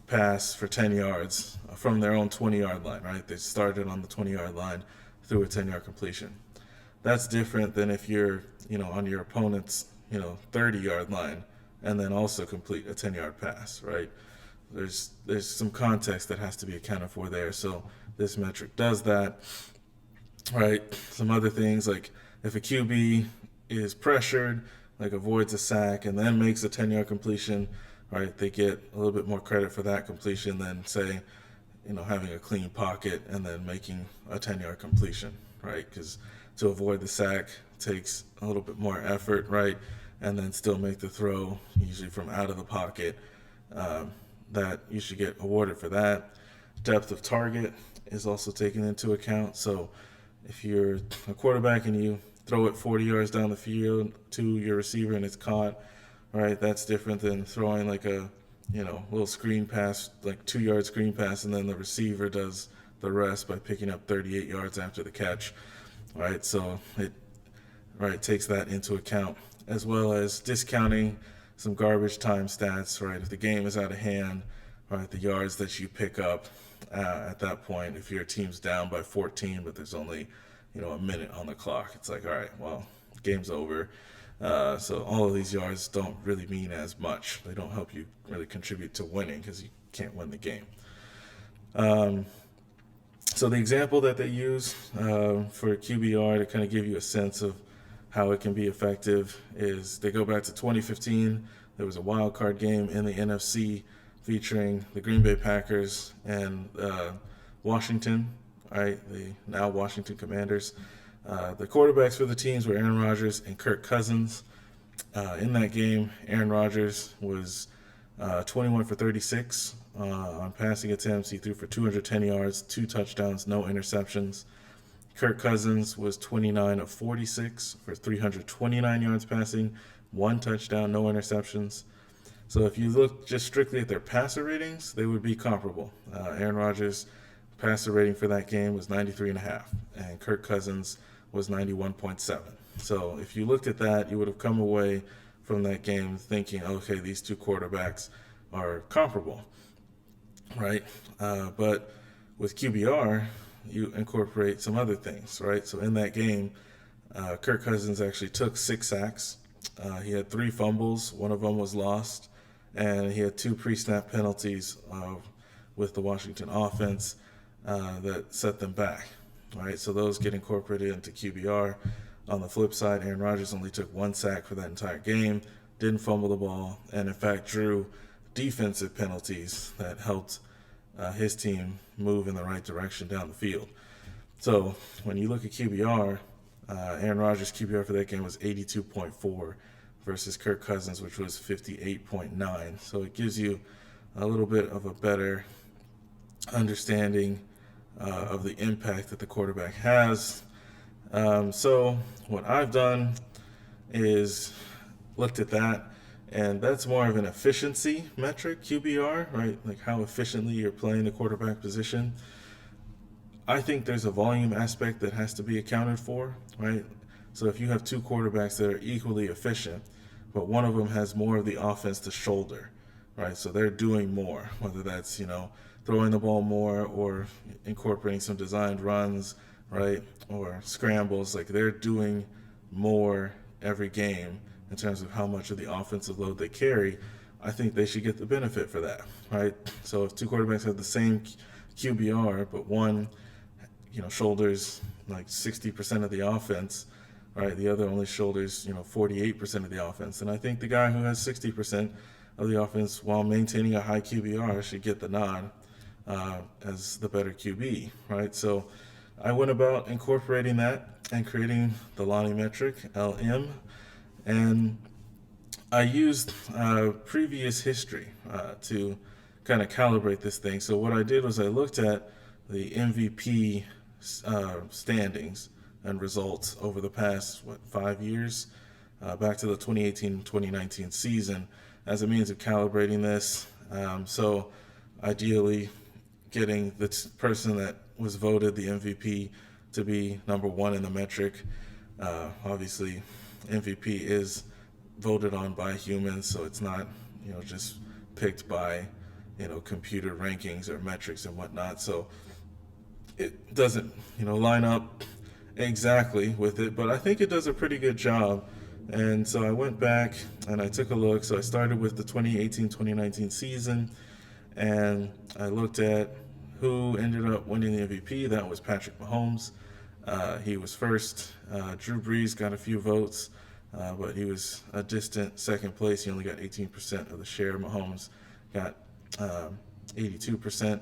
pass for 10 yards from their own 20-yard line, right? They started on the 20-yard line through a 10-yard completion. That's different than if you're on your opponent's 30-yard line and then also complete a 10-yard pass, right? There's some context that has to be accounted for there. So this metric does that, right? Some other things, like if a QB is pressured, like avoids a sack and then makes a 10-yard completion, right, they get a little bit more credit for that completion than, say, having a clean pocket and then making a 10-yard completion, right? Because to avoid the sack takes a little bit more effort, right? And then still make the throw, usually from out of the pocket. That you should get awarded for that. Depth of target is also taken into account. So if you're a quarterback and you throw it 40 yards down the field to your receiver and it's caught, right, that's different than throwing like a little screen pass, like 2-yard screen pass, and then the receiver does the rest by picking up 38 yards after the catch, right? So it takes that into account, as well as discounting some garbage time stats, right? If the game is out of hand, right, the yards that you pick up at that point, if your team's down by 14 but there's only a minute on the clock, it's like, all right, well, game's over. So all of these yards don't really mean as much. They don't help you really contribute to winning because you can't win the game. So the example that they use for QBR to kind of give you a sense of how it can be effective is they go back to 2015. There was a wild card game in the NFC featuring the Green Bay Packers and Washington, right? The now Washington Commanders. The quarterbacks for the teams were Aaron Rodgers and Kirk Cousins. In that game, Aaron Rodgers was 21 for 36 on passing attempts. He threw for 210 yards, 2 touchdowns, no interceptions. Kirk Cousins was 29 of 46 for 329 yards passing, 1 touchdown, no interceptions. So if you look just strictly at their passer ratings, they would be comparable. Aaron Rodgers' passer rating for that game was 93.5, and Kirk Cousins was 91.7. So if you looked at that, you would have come away from that game thinking, okay, these two quarterbacks are comparable, right? But with QBR, you incorporate some other things, right? So in that game, Kirk Cousins actually took 6 sacks. He had 3 fumbles. One of them was lost. And he had 2 pre-snap penalties with the Washington offense that set them back. All right, so those get incorporated into QBR. On the flip side, Aaron Rodgers only took 1 sack for that entire game, didn't fumble the ball, and in fact drew defensive penalties that helped his team move in the right direction down the field. So when you look at QBR, Aaron Rodgers' QBR for that game was 82.4 versus Kirk Cousins, which was 58.9. So it gives you a little bit of a better understanding of the impact that the quarterback has. So what I've done is looked at that, and that's more of an efficiency metric, QBR, right? Like how efficiently you're playing the quarterback position. I think there's a volume aspect that has to be accounted for, right? So if you have 2 quarterbacks that are equally efficient, but one of them has more of the offense to shoulder, right? So they're doing more, whether that's, throwing the ball more or incorporating some designed runs, right? Or scrambles, like they're doing more every game in terms of how much of the offensive load they carry. I think they should get the benefit for that, right? So if 2 quarterbacks have the same QBR, but one, shoulders like 60% of the offense, right? The other only shoulders, 48% of the offense. And I think the guy who has 60% of the offense while maintaining a high QBR should get the nod as the better QB, right? So I went about incorporating that and creating the Lonnie Metric, LM, and I used previous history to kind of calibrate this thing. So what I did was I looked at the MVP standings and results over the past 5 years, back to the 2018-2019 season, as a means of calibrating this. So ideally getting the person that was voted the MVP to be number 1 in the metric. Obviously MVP is voted on by humans, so it's not just picked by computer rankings or metrics and whatnot. So it doesn't line up exactly with it, but I think it does a pretty good job. And so I went back and I took a look. So I started with the 2018-2019 season, and I looked at who ended up winning the MVP. That was Patrick Mahomes. He was first. Drew Brees got a few votes, but he was a distant second place. He only got 18% of the share. Mahomes got 82%.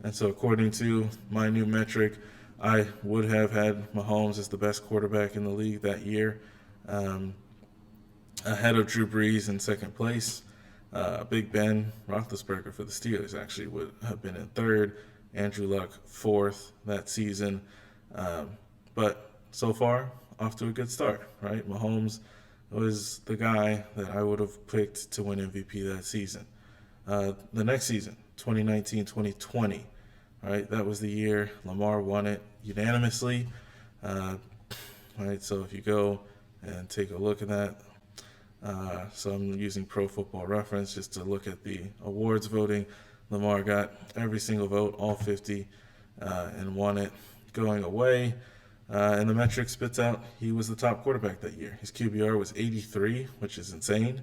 And so according to my new metric, I would have had Mahomes as the best quarterback in the league that year, ahead of Drew Brees in second place. Big Ben Roethlisberger for the Steelers actually would have been in third. Andrew Luck fourth that season. But so far, off to a good start, right? Mahomes was the guy that I would have picked to win MVP that season. The next season, 2019-2020, right? That was the year Lamar won it unanimously. Right, so if you go and take a look at that, so I'm using Pro Football Reference just to look at the awards voting. Lamar got every single vote, all 50, and won it going away. And the metric spits out he was the top quarterback that year. His QBR was 83, which is insane.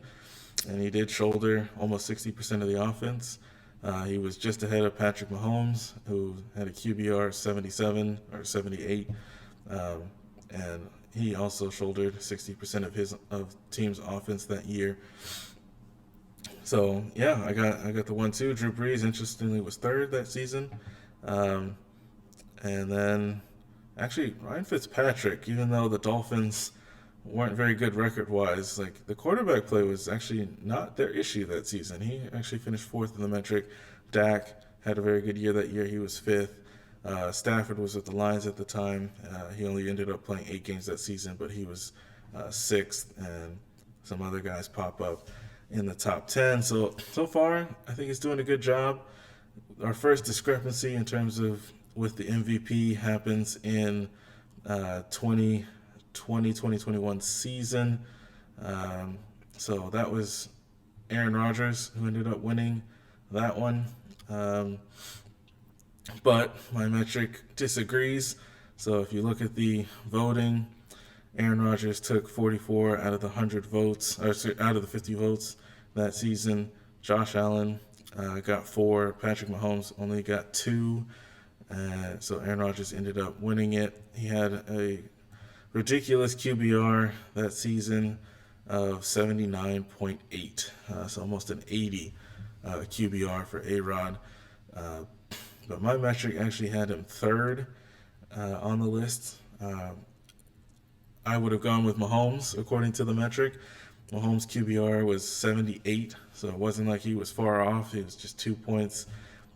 And he did shoulder almost 60% of the offense. He was just ahead of Patrick Mahomes, who had a QBR 77 or 78. And he also shouldered 60% of team's offense that year. So yeah, I got the 1-2. Drew Brees, interestingly, was third that season. And then actually Ryan Fitzpatrick, even though the Dolphins weren't very good record-wise, like the quarterback play was actually not their issue that season. He actually finished fourth in the metric. Dak had a very good year that year. He was fifth. Stafford was with the Lions at the time. He only ended up playing 8 games that season, but he was sixth, and some other guys pop up in the top 10. So far, I think he's doing a good job. Our first discrepancy in terms of with the MVP happens in 2020-2021 season. So that was Aaron Rodgers who ended up winning that one. But my metric disagrees. So if you look at the voting, Aaron Rodgers took 44 out of the 100 votes, or out of the 50 votes that season. Josh Allen got 4. Patrick Mahomes only got 2. So Aaron Rodgers ended up winning it. He had a ridiculous QBR that season of 79.8, so almost an 80 QBR for A-Rod. But my metric actually had him third on the list. I would have gone with Mahomes, according to the metric. Mahomes' QBR was 78, so it wasn't like he was far off. He was just 2 points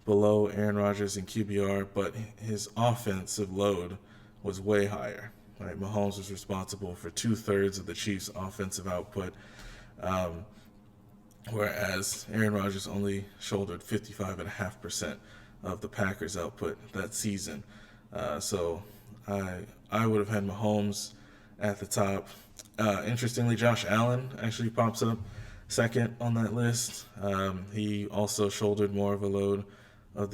below Aaron Rodgers in QBR, but his offensive load was way higher. Right? Mahomes was responsible for 2/3 of the Chiefs' offensive output, whereas Aaron Rodgers only shouldered 55.5% of the Packers' output that season. So I would have had Mahomes at the top. Interestingly, Josh Allen actually pops up second on that list. He also shouldered more of a load of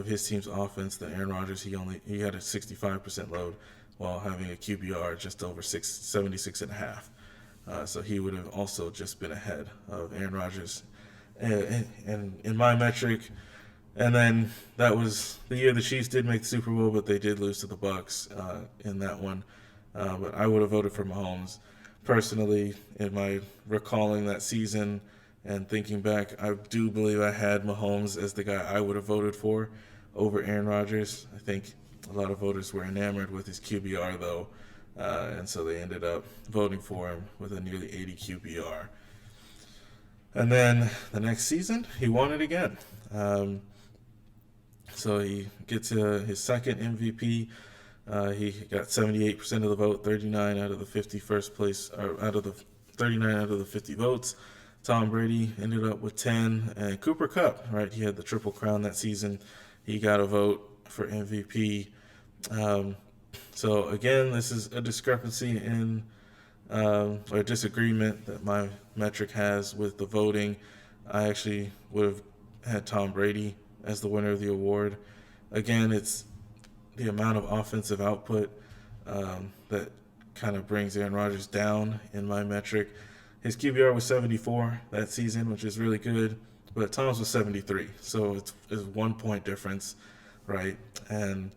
his team's offense than Aaron Rodgers. He had a 65% load while having a QBR just over 76.5. So he would have also just been ahead of Aaron Rodgers. And in my metric, and then that was the year the Chiefs did make the Super Bowl, but they did lose to the Bucs in that one. But I would have voted for Mahomes. Personally, in my recalling that season and thinking back, I do believe I had Mahomes as the guy I would have voted for over Aaron Rodgers. I think a lot of voters were enamored with his QBR, though, and so they ended up voting for him with a nearly 80 QBR. And then the next season, he won it again. So he gets his second MVP. He got 78% of the vote, 39 out of the 50 first place, or out of the 39 out of the 50 votes. Tom Brady ended up with 10, and Cooper Kupp, right? He had the Triple Crown that season. He got a vote for MVP. So again, this is a discrepancy or a disagreement that my metric has with the voting. I actually would have had Tom Brady as the winner of the award. Again, it's the amount of offensive output that kind of brings Aaron Rodgers down in my metric. His QBR was 74 that season, which is really good, but Tom's was 73, so it's 1 point difference, right? And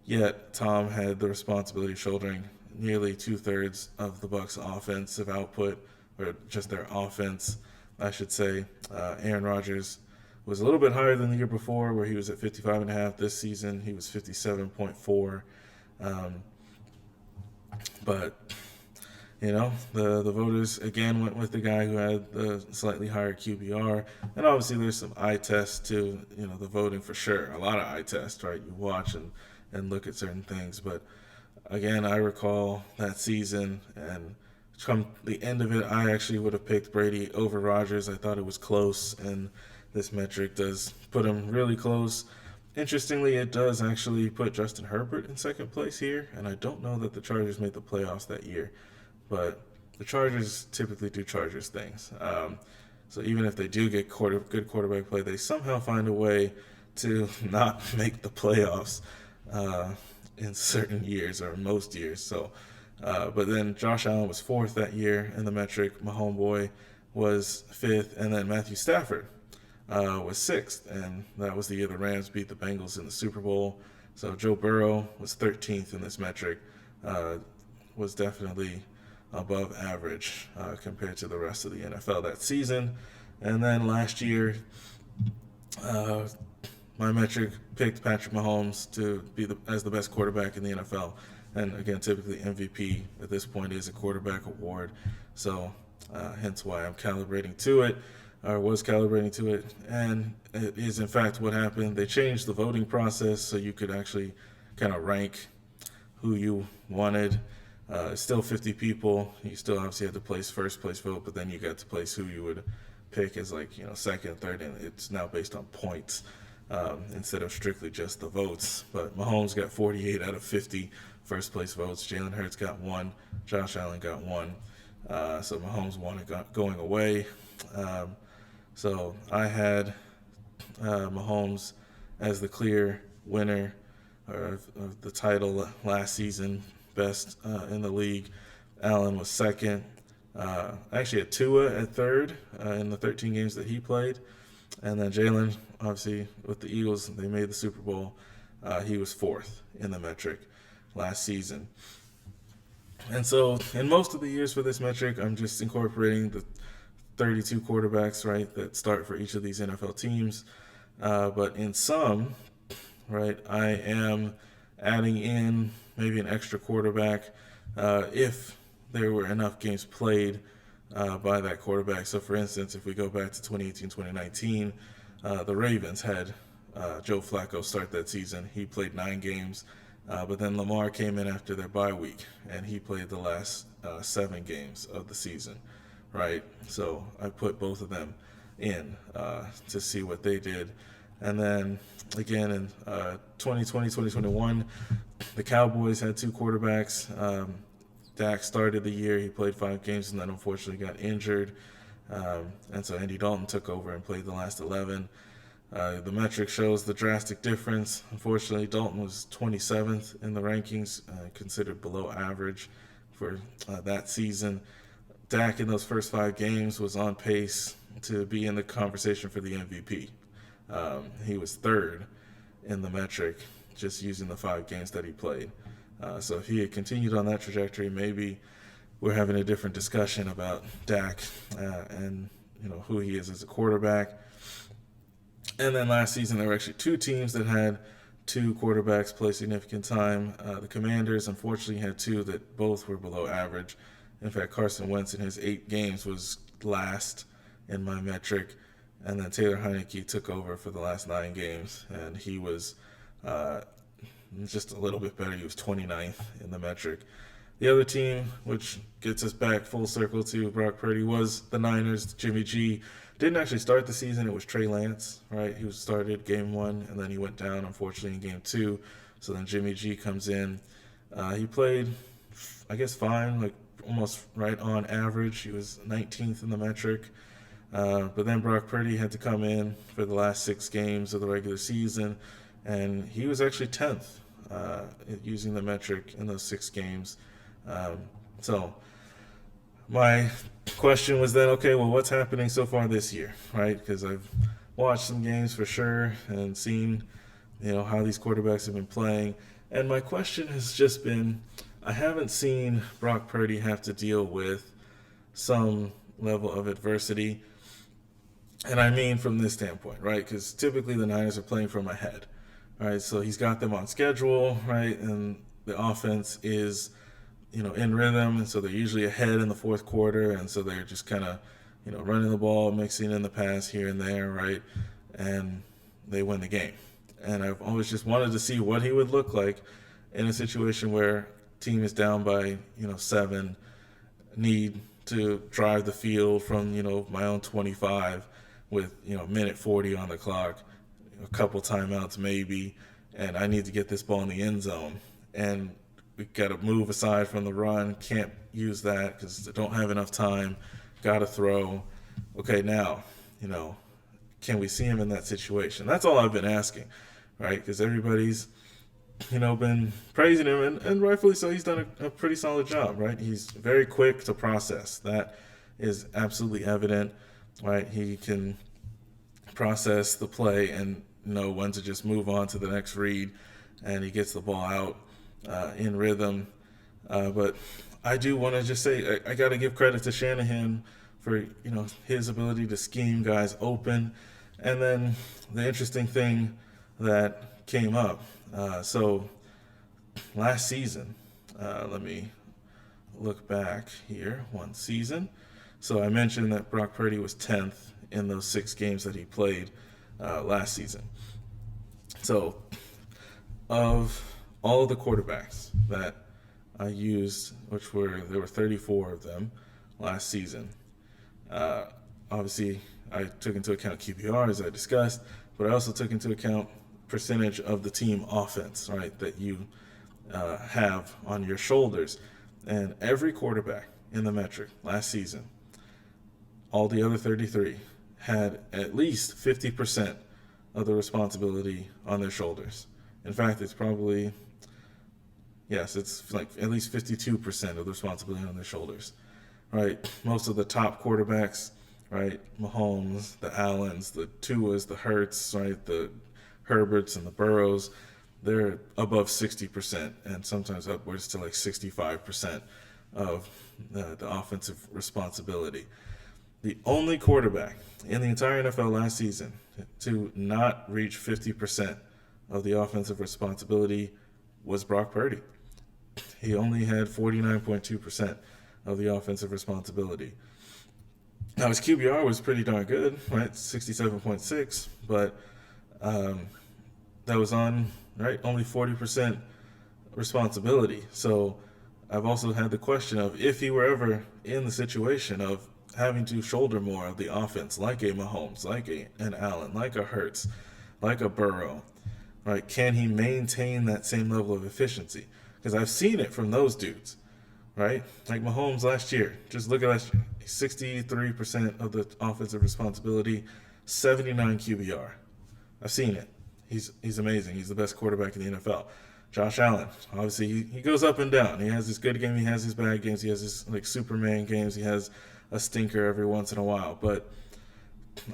yet Tom had the responsibility of shouldering nearly 2/3 of the Bucs' offensive output, or just their offense, I should say. Aaron Rodgers was a little bit higher than the year before, where he was at 55.5. This season, he was 57.4. But the voters again went with the guy who had the slightly higher QBR, and obviously there's some eye tests to the voting for sure. A lot of eye tests, right? You watch and look at certain things, but again, I recall that season, and come the end of it, I actually would have picked Brady over Rodgers. I thought it was close, and this metric does put him really close. Interestingly, it does actually put Justin Herbert in second place here, and I don't know that the Chargers made the playoffs that year, but the Chargers typically do Chargers things. So even if they do get good quarterback play, they somehow find a way to not make the playoffs in certain years, or most years. So, but then Josh Allen was fourth that year in the metric. My homeboy was fifth, and then Matthew Stafford was sixth, and that was the year the Rams beat the Bengals in the Super Bowl. So Joe Burrow was 13th in this metric, was definitely above average compared to the rest of the NFL that season. And then last year, my metric picked Patrick Mahomes to be as the best quarterback in the NFL. And again, typically MVP at this point is a quarterback award. So hence why I'm calibrating to it, or was calibrating to it. And it is in fact what happened. They changed the voting process so you could actually kind of rank who you wanted. It's still 50 people. You still obviously had to place first place vote, but then you got to place who you would pick as second, third, and it's now based on points instead of strictly just the votes. But Mahomes got 48 out of 50 first place votes. Jalen Hurts got 1. Josh Allen got 1. So Mahomes won it going away. So I had Mahomes as the clear winner of the title last season, best in the league. Allen was second. Actually, had Tua at third in the 13 games that he played. And then Jalen, obviously, with the Eagles, they made the Super Bowl. He was fourth in the metric last season. And so, in most of the years for this metric, I'm just incorporating the 32 quarterbacks, right, that start for each of these NFL teams. But in some, right, I am adding in maybe an extra quarterback if there were enough games played by that quarterback. So, for instance, if we go back to 2018, 2019, the Ravens had Joe Flacco start that season. He played 9 games. But then Lamar came in after their bye week, and he played the last 7 games of the season, right? So I put both of them in to see what they did. And then, again, in 2020, 2021, the Cowboys had 2 quarterbacks. Dak started the year. He played 5 games and then unfortunately got injured. And so Andy Dalton took over and played the last 11. The metric shows the drastic difference. Unfortunately, Dalton was 27th in the rankings, considered below average for that season. Dak in those first 5 games was on pace to be in the conversation for the MVP. He was 3rd in the metric just using the 5 games that he played. So if he had continued on that trajectory, maybe we're having a different discussion about Dak and who he is as a quarterback. And then last season, there were actually 2 teams that had 2 quarterbacks play significant time. The Commanders, unfortunately, had 2 that both were below average. In fact, Carson Wentz in his 8 games was last in my metric. And then Taylor Heineke took over for the last 9 games, and he was just a little bit better. He was 29th in the metric. The other team, which gets us back full circle to Brock Purdy, was the Niners. Jimmy G didn't actually start the season. It was Trey Lance, right? He started game 1, and then he went down, unfortunately, in game 2. So then Jimmy G comes in. He played, I guess, fine, like almost right on average. He was 19th in the metric. But then Brock Purdy had to come in for the last 6 games of the regular season, and he was actually 10th using the metric in those 6 games. So my question was then, okay, well, what's happening so far this year, right? Because I've watched some games for sure and seen, how these quarterbacks have been playing. And my question has just been, I haven't seen Brock Purdy have to deal with some level of adversity. And I mean from this standpoint, right? Because typically the Niners are playing from ahead, right? So he's got them on schedule, right? And the offense is in rhythm, and so they're usually ahead in the fourth quarter, and so they're just kind of, running the ball, mixing in the pass here and there, right? And they win the game. And I've always just wanted to see what he would look like in a situation where team is down by, 7, need to drive the field from, my own 25 with, minute 40 on the clock, a couple timeouts maybe, and I need to get this ball in the end zone. And we got to move aside from the run. Can't use that because I don't have enough time. Got to throw. Okay, now, can we see him in that situation? That's all I've been asking, right? Because everybody's, been praising him, and rightfully so. He's done a pretty solid job, right? He's very quick to process. That is absolutely evident, right? He can process the play and know when to just move on to the next read, and he gets the ball out in rhythm. But I do want to just say I got to give credit to Shanahan for his ability to scheme guys open. And then the interesting thing that came up, so last season, let me look back here, one season. So I mentioned that Brock Purdy was 10th in those 6 games that he played last season. So of all of the quarterbacks that I used, there were 34 of them last season. Obviously, I took into account QBR, as I discussed, but I also took into account percentage of the team offense, right, that you have on your shoulders. And every quarterback in the metric last season, all the other 33, had at least 50% of the responsibility on their shoulders. In fact, it's probably Yes, it's like at least 52% of the responsibility on their shoulders, right? Most of the top quarterbacks, right? Mahomes, the Allens, the Tuas, the Hurts, right? The Herberts and the Burrows, they're above 60% and sometimes upwards to like 65% of the offensive responsibility. The only quarterback in the entire NFL last season to not reach 50% of the offensive responsibility was Brock Purdy. He only had 49.2% of the offensive responsibility. Now his QBR was pretty darn good, right? 67.6, but um, that was on right only 40% responsibility. So I've also had the question of if he were ever in the situation of having to shoulder more of the offense, like a Mahomes, like an Allen, like a Hurts, like a Burrow, right? Can he maintain that same level of efficiency? Because I've seen it from those dudes, right? Like Mahomes last year. Just look at last year. 63% of the offensive responsibility, 79 QBR. I've seen it. He's amazing. He's the best quarterback in the NFL. Josh Allen, obviously he goes up and down. He has his good game, he has his bad games, he has his like Superman games, he has a stinker every once in a while. But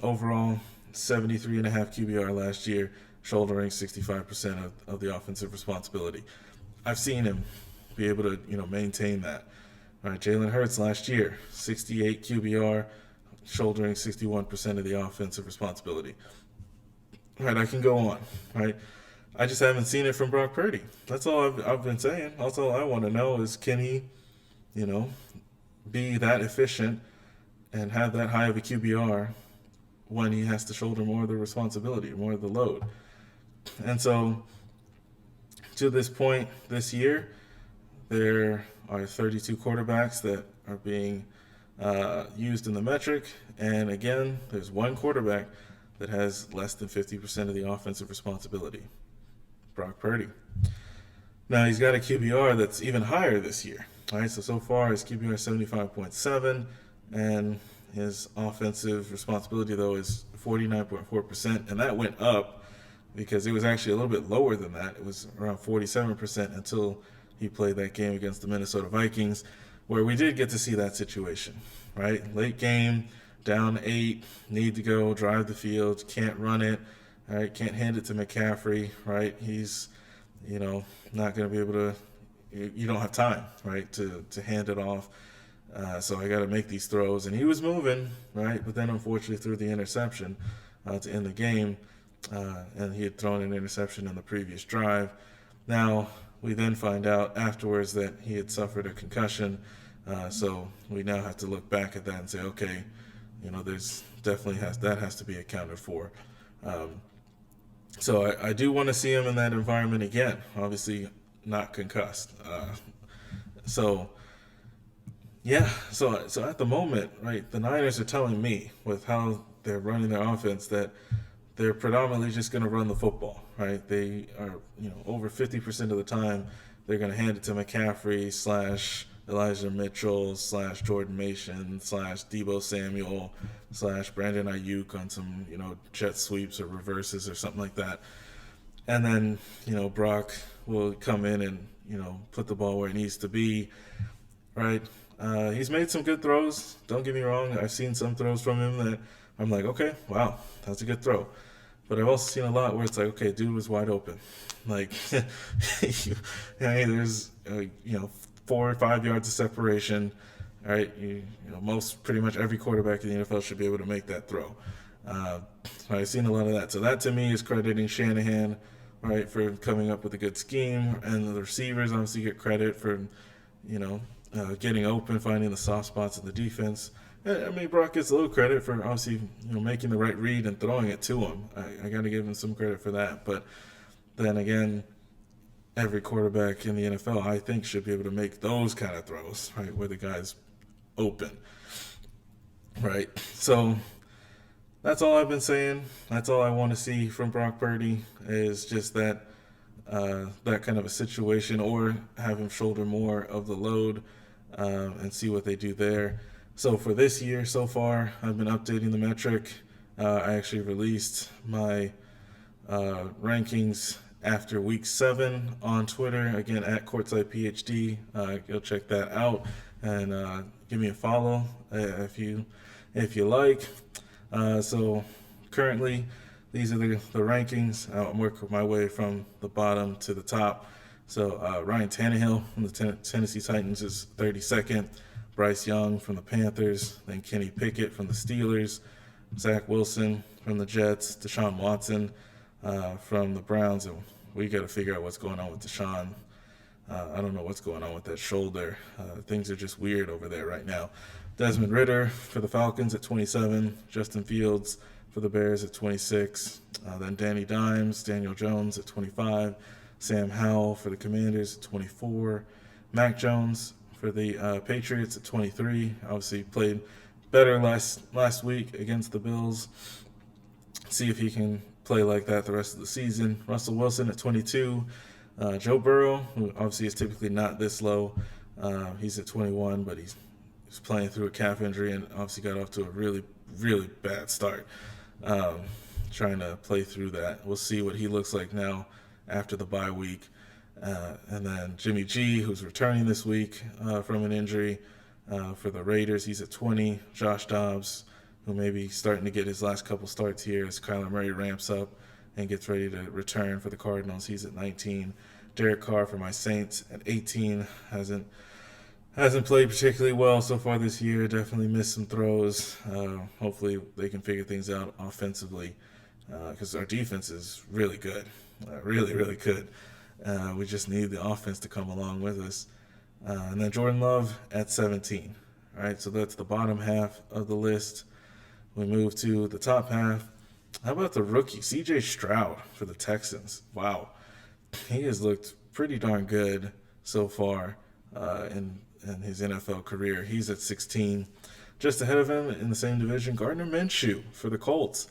overall, 73.5 QBR last year, shouldering 65% of the offensive responsibility. I've seen him be able to maintain that. All right, Jalen Hurts last year, 68 QBR, shouldering 61% of the offensive responsibility. All right, I can go on. Right, I just haven't seen it from Brock Purdy. That's all I've been saying. That's all I want to know is can he, be that efficient and have that high of a QBR when he has to shoulder more of the responsibility, more of the load. And so to this point this year, there are 32 quarterbacks that are being used in the metric. And again, there's one quarterback that has less than 50% of the offensive responsibility, Brock Purdy. Now, he's got a QBR that's even higher this year. All right, so far his QBR is 75.7, and his offensive responsibility, though, is 49.4%, and that went up because it was actually a little bit lower than that. It was around 47% until he played that game against the Minnesota Vikings, where we did get to see that situation, right? Late game, down 8, need to go, drive the field, can't run it, right? Can't hand it to McCaffrey, right? He's, not going to be able to, you don't have time, right, to hand it off. So I got to make these throws. And he was moving, right? But then unfortunately threw the interception to end the game. And he had thrown an interception in the previous drive. Now, we then find out afterwards that he had suffered a concussion. So we now have to look back at that and say, okay, there's definitely has to be accounted for. So I do want to see him in that environment again. Obviously, not concussed. So at the moment, right, the Niners are telling me with how they're running their offense that they're predominantly just going to run the football, right? They are, over 50% of the time they're going to hand it to McCaffrey / Elijah Mitchell / Jordan Mason / Deebo Samuel / Brandon Ayuk on some, jet sweeps or reverses or something like that. And then, Brock will come in and, put the ball where it needs to be, right? He's made some good throws. Don't get me wrong. I've seen some throws from him that I'm like, okay, wow, that's a good throw. But I've also seen a lot where it's like, okay, dude was wide open. Like, hey, there's, 4 or 5 yards of separation. All right, pretty much every quarterback in the NFL should be able to make that throw. I've seen a lot of that. So that to me is crediting Shanahan, right, for coming up with a good scheme, and the receivers obviously get credit for, getting open, finding the soft spots in the defense. I mean, Brock gets a little credit for obviously, making the right read and throwing it to him. I got to give him some credit for that. But then again, every quarterback in the NFL, I think, should be able to make those kind of throws, right, where the guy's open, right? So that's all I've been saying. That's all I want to see from Brock Purdy is just that kind of a situation, or have him shoulder more of the load and see what they do there. So for this year so far, I've been updating the metric. I actually released my rankings after week 7 on Twitter, again at CourtsidePhD. Go check that out and give me a follow if you like. So currently, these are the rankings. I'll work my way from the bottom to the top. So Ryan Tannehill from the Tennessee Titans is 32nd. Bryce Young from the Panthers. Then Kenny Pickett from the Steelers. Zach Wilson from the Jets. Deshaun Watson from the Browns. And we got to figure out what's going on with Deshaun. I don't know what's going on with that shoulder. Things are just weird over there right now. Desmond Ridder for the Falcons at 27. Justin Fields for the Bears at 26. Then Danny Dimes, Daniel Jones at 25. Sam Howell for the Commanders at 24. Mac Jones for the Patriots at 23. Obviously played better last week against the Bills. See if he can play like that the rest of the season. Russell Wilson at 22. Joe Burrow, who obviously is typically not this low, he's at 21, but he's playing through a calf injury and obviously got off to a really, really bad start. Trying to play through that. We'll see what he looks like now after the bye week. And then Jimmy G, who's returning this week from an injury for the Raiders, he's at 20. Josh Dobbs, who may be starting to get his last couple starts here as Kyler Murray ramps up and gets ready to return for the Cardinals, he's at 19. Derek Carr for my Saints at 18. Hasn't played particularly well so far this year. Definitely missed some throws. Hopefully they can figure things out offensively because our defense is really good. Really, really good. We just need the offense to come along with us. And then Jordan Love at 17. All right, so that's the bottom half of the list. We move to the top half. How about the rookie, C.J. Stroud for the Texans? Wow. He has looked pretty darn good so far in his NFL career. He's at 16. Just ahead of him in the same division, Gardner Minshew for the Colts.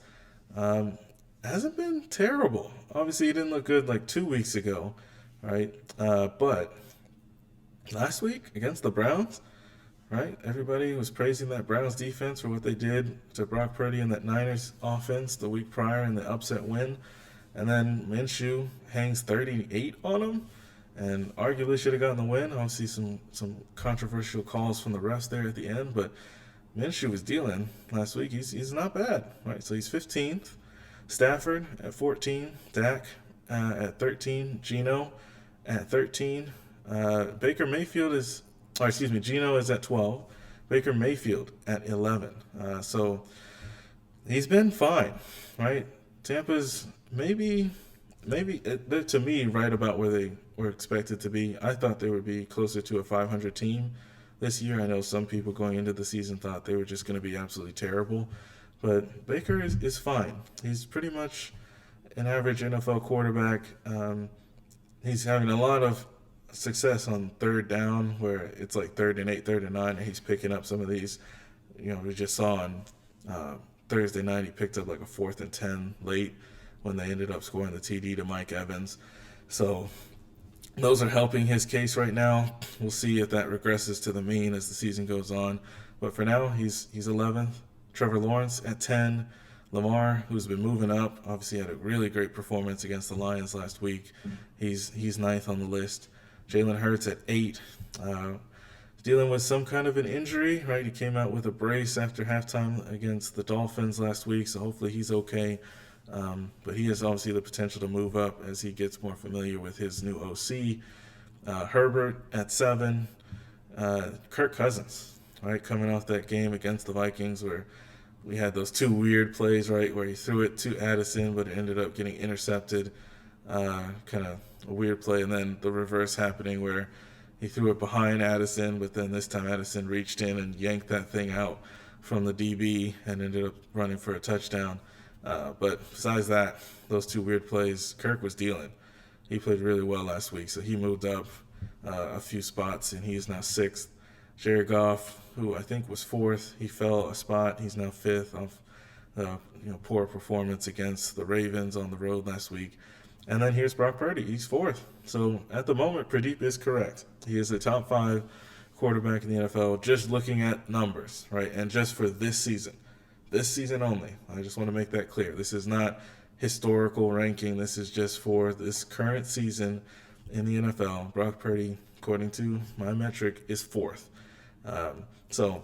Hasn't been terrible. Obviously, he didn't look good like 2 weeks ago, right? But last week against the Browns, right? Everybody was praising that Browns defense for what they did to Brock Purdy and that Niners offense the week prior in the upset win. And then Minshew hangs 38 on him and arguably should have gotten the win. Obviously some controversial calls from the refs there at the end, but Minshew was dealing last week. He's not bad, right? So he's 15th. Stafford at 14. Dak at 13. Geno at 13. Baker Mayfield is... Geno is at 12. Baker Mayfield at 11. So he's been fine, right? Tampa's maybe they're, to me, right about where they were expected to be. I thought they would be closer to a 500 team this year. I know some people going into the season thought they were just going to be absolutely terrible. But Baker is fine. He's pretty much an average NFL quarterback. He's having a lot of success on third down where it's like 3rd and 8, 3rd and 9, and he's picking up some of these. We just saw on Thursday night he picked up like a 4th and 10 late when they ended up scoring the TD to Mike Evans. So those are helping his case right now. We'll see if that regresses to the mean as the season goes on. But for now, he's 11th. Trevor Lawrence at 10. Lamar, who's been moving up, obviously had a really great performance against the Lions last week. He's 9th on the list. Jalen Hurts at 8. Dealing with some kind of an injury, right? He came out with a brace after halftime against the Dolphins last week, so hopefully he's okay. But he has obviously the potential to move up as he gets more familiar with his new OC. Herbert at 7. Kirk Cousins, right? Coming off that game against the Vikings where we had those 2 weird plays, right? Where he threw it to Addison, but it ended up getting intercepted. Kind of a weird play. And then the reverse happening where he threw it behind Addison, but then this time Addison reached in and yanked that thing out from the DB and ended up running for a touchdown. But besides that, those 2 weird plays, Kirk was dealing. He played really well last week, so he moved up a few spots, and he is now 6th. Jared Goff, who I think was 4th, he fell a spot. He's now 5th off poor performance against the Ravens on the road last week. And then here's Brock Purdy. He's 4th. So at the moment, Pradeep is correct. He is the top 5 quarterback in the NFL, just looking at numbers, right? And just for this season only. I just want to make that clear. This is not historical ranking. This is just for this current season in the NFL. Brock Purdy, according to my metric, is fourth. So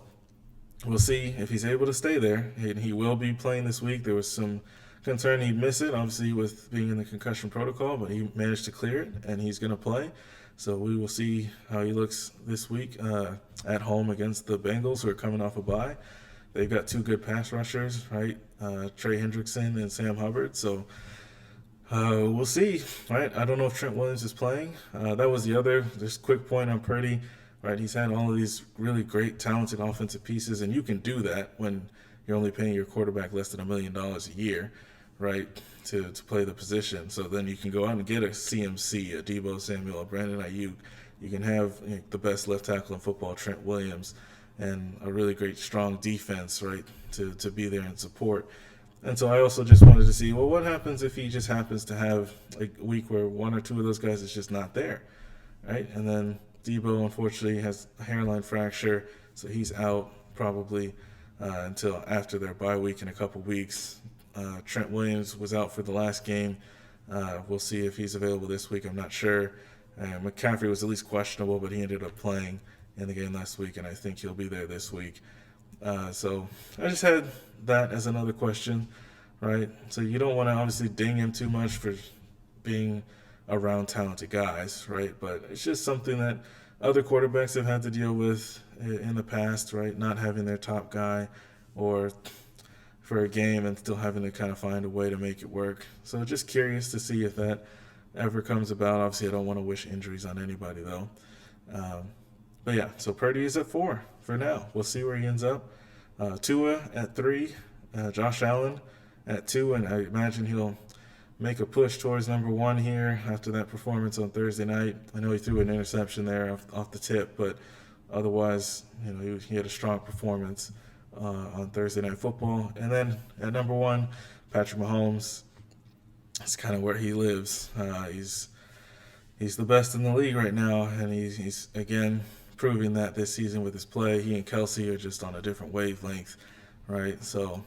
we'll see if he's able to stay there. And he will be playing this week. There was some concern he'd miss it, obviously, with being in the concussion protocol, but he managed to clear it, and he's going to play. So we will see how he looks this week at home against the Bengals, who are coming off a bye. They've got two good pass rushers, right? Trey Hendrickson and Sam Hubbard. So we'll see, right? I don't know if Trent Williams is playing. That was the other just quick point on Purdy, right? He's had all of these really great, talented offensive pieces, and you can do that when you're only paying your quarterback less than $1 million a year, right, to play the position. So then you can go out and get a CMC, a Deebo Samuel, a Brandon Ayuk. You can have the best left tackle in football, Trent Williams, and a really great, strong defense, right, to be there and support. And so I also just wanted to see, well, what happens if he just happens to have a week where one or two of those guys is just not there, right? And then Deebo, unfortunately, has a hairline fracture, so he's out probably until after their bye week in a couple weeks. Trent Williams was out for the last game. We'll see if he's available this week. I'm not sure. McCaffrey was at least questionable, but he ended up playing in the game last week, and I think he'll be there this week. So I just had that as another question, right? So you don't want to obviously ding him too much for being around talented guys, right? But it's just something that other quarterbacks have had to deal with in the past, right? Not having their top guy or for a game and still having to kind of find a way to make it work. So just curious to see if that ever comes about. Obviously, I don't want to wish injuries on anybody, though. But yeah, so Purdy is at 4 for now. We'll see where he ends up. Tua at 3, Josh Allen at 2, and I imagine he'll make a push towards number 1 here after that performance on Thursday night. I know he threw an interception there off the tip, but otherwise, he had a strong performance on Thursday Night Football. And then at number 1, Patrick Mahomes. That's kind of where he lives. He's the best in the league right now, and he's again proving that this season with his play. He and Kelsey are just on a different wavelength, right? So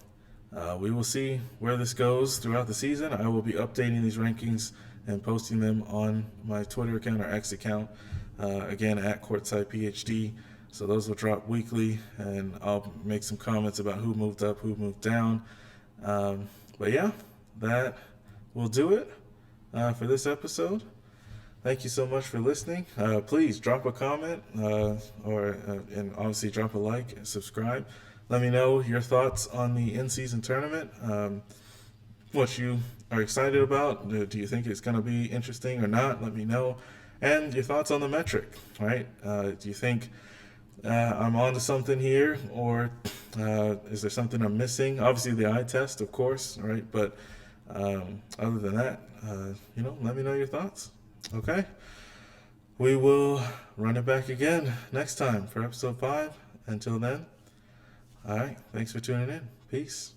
we will see where this goes throughout the season. I will be updating these rankings and posting them on my Twitter account or X account, again at CourtsidePhD. So those will drop weekly, and I'll make some comments about who moved up, who moved down. But yeah, that will do it for this episode. Thank you so much for listening. Please drop a comment and obviously drop a like and subscribe. Let me know your thoughts on the in-season tournament, what you are excited about. Do you think it's going to be interesting or not? Let me know. And your thoughts on the metric, right? Do you think I'm onto something here, or is there something I'm missing? Obviously the eye test, of course, right? But other than that, let me know your thoughts. Okay, we will run it back again next time for episode 5. Until then, all right, thanks for tuning in. Peace.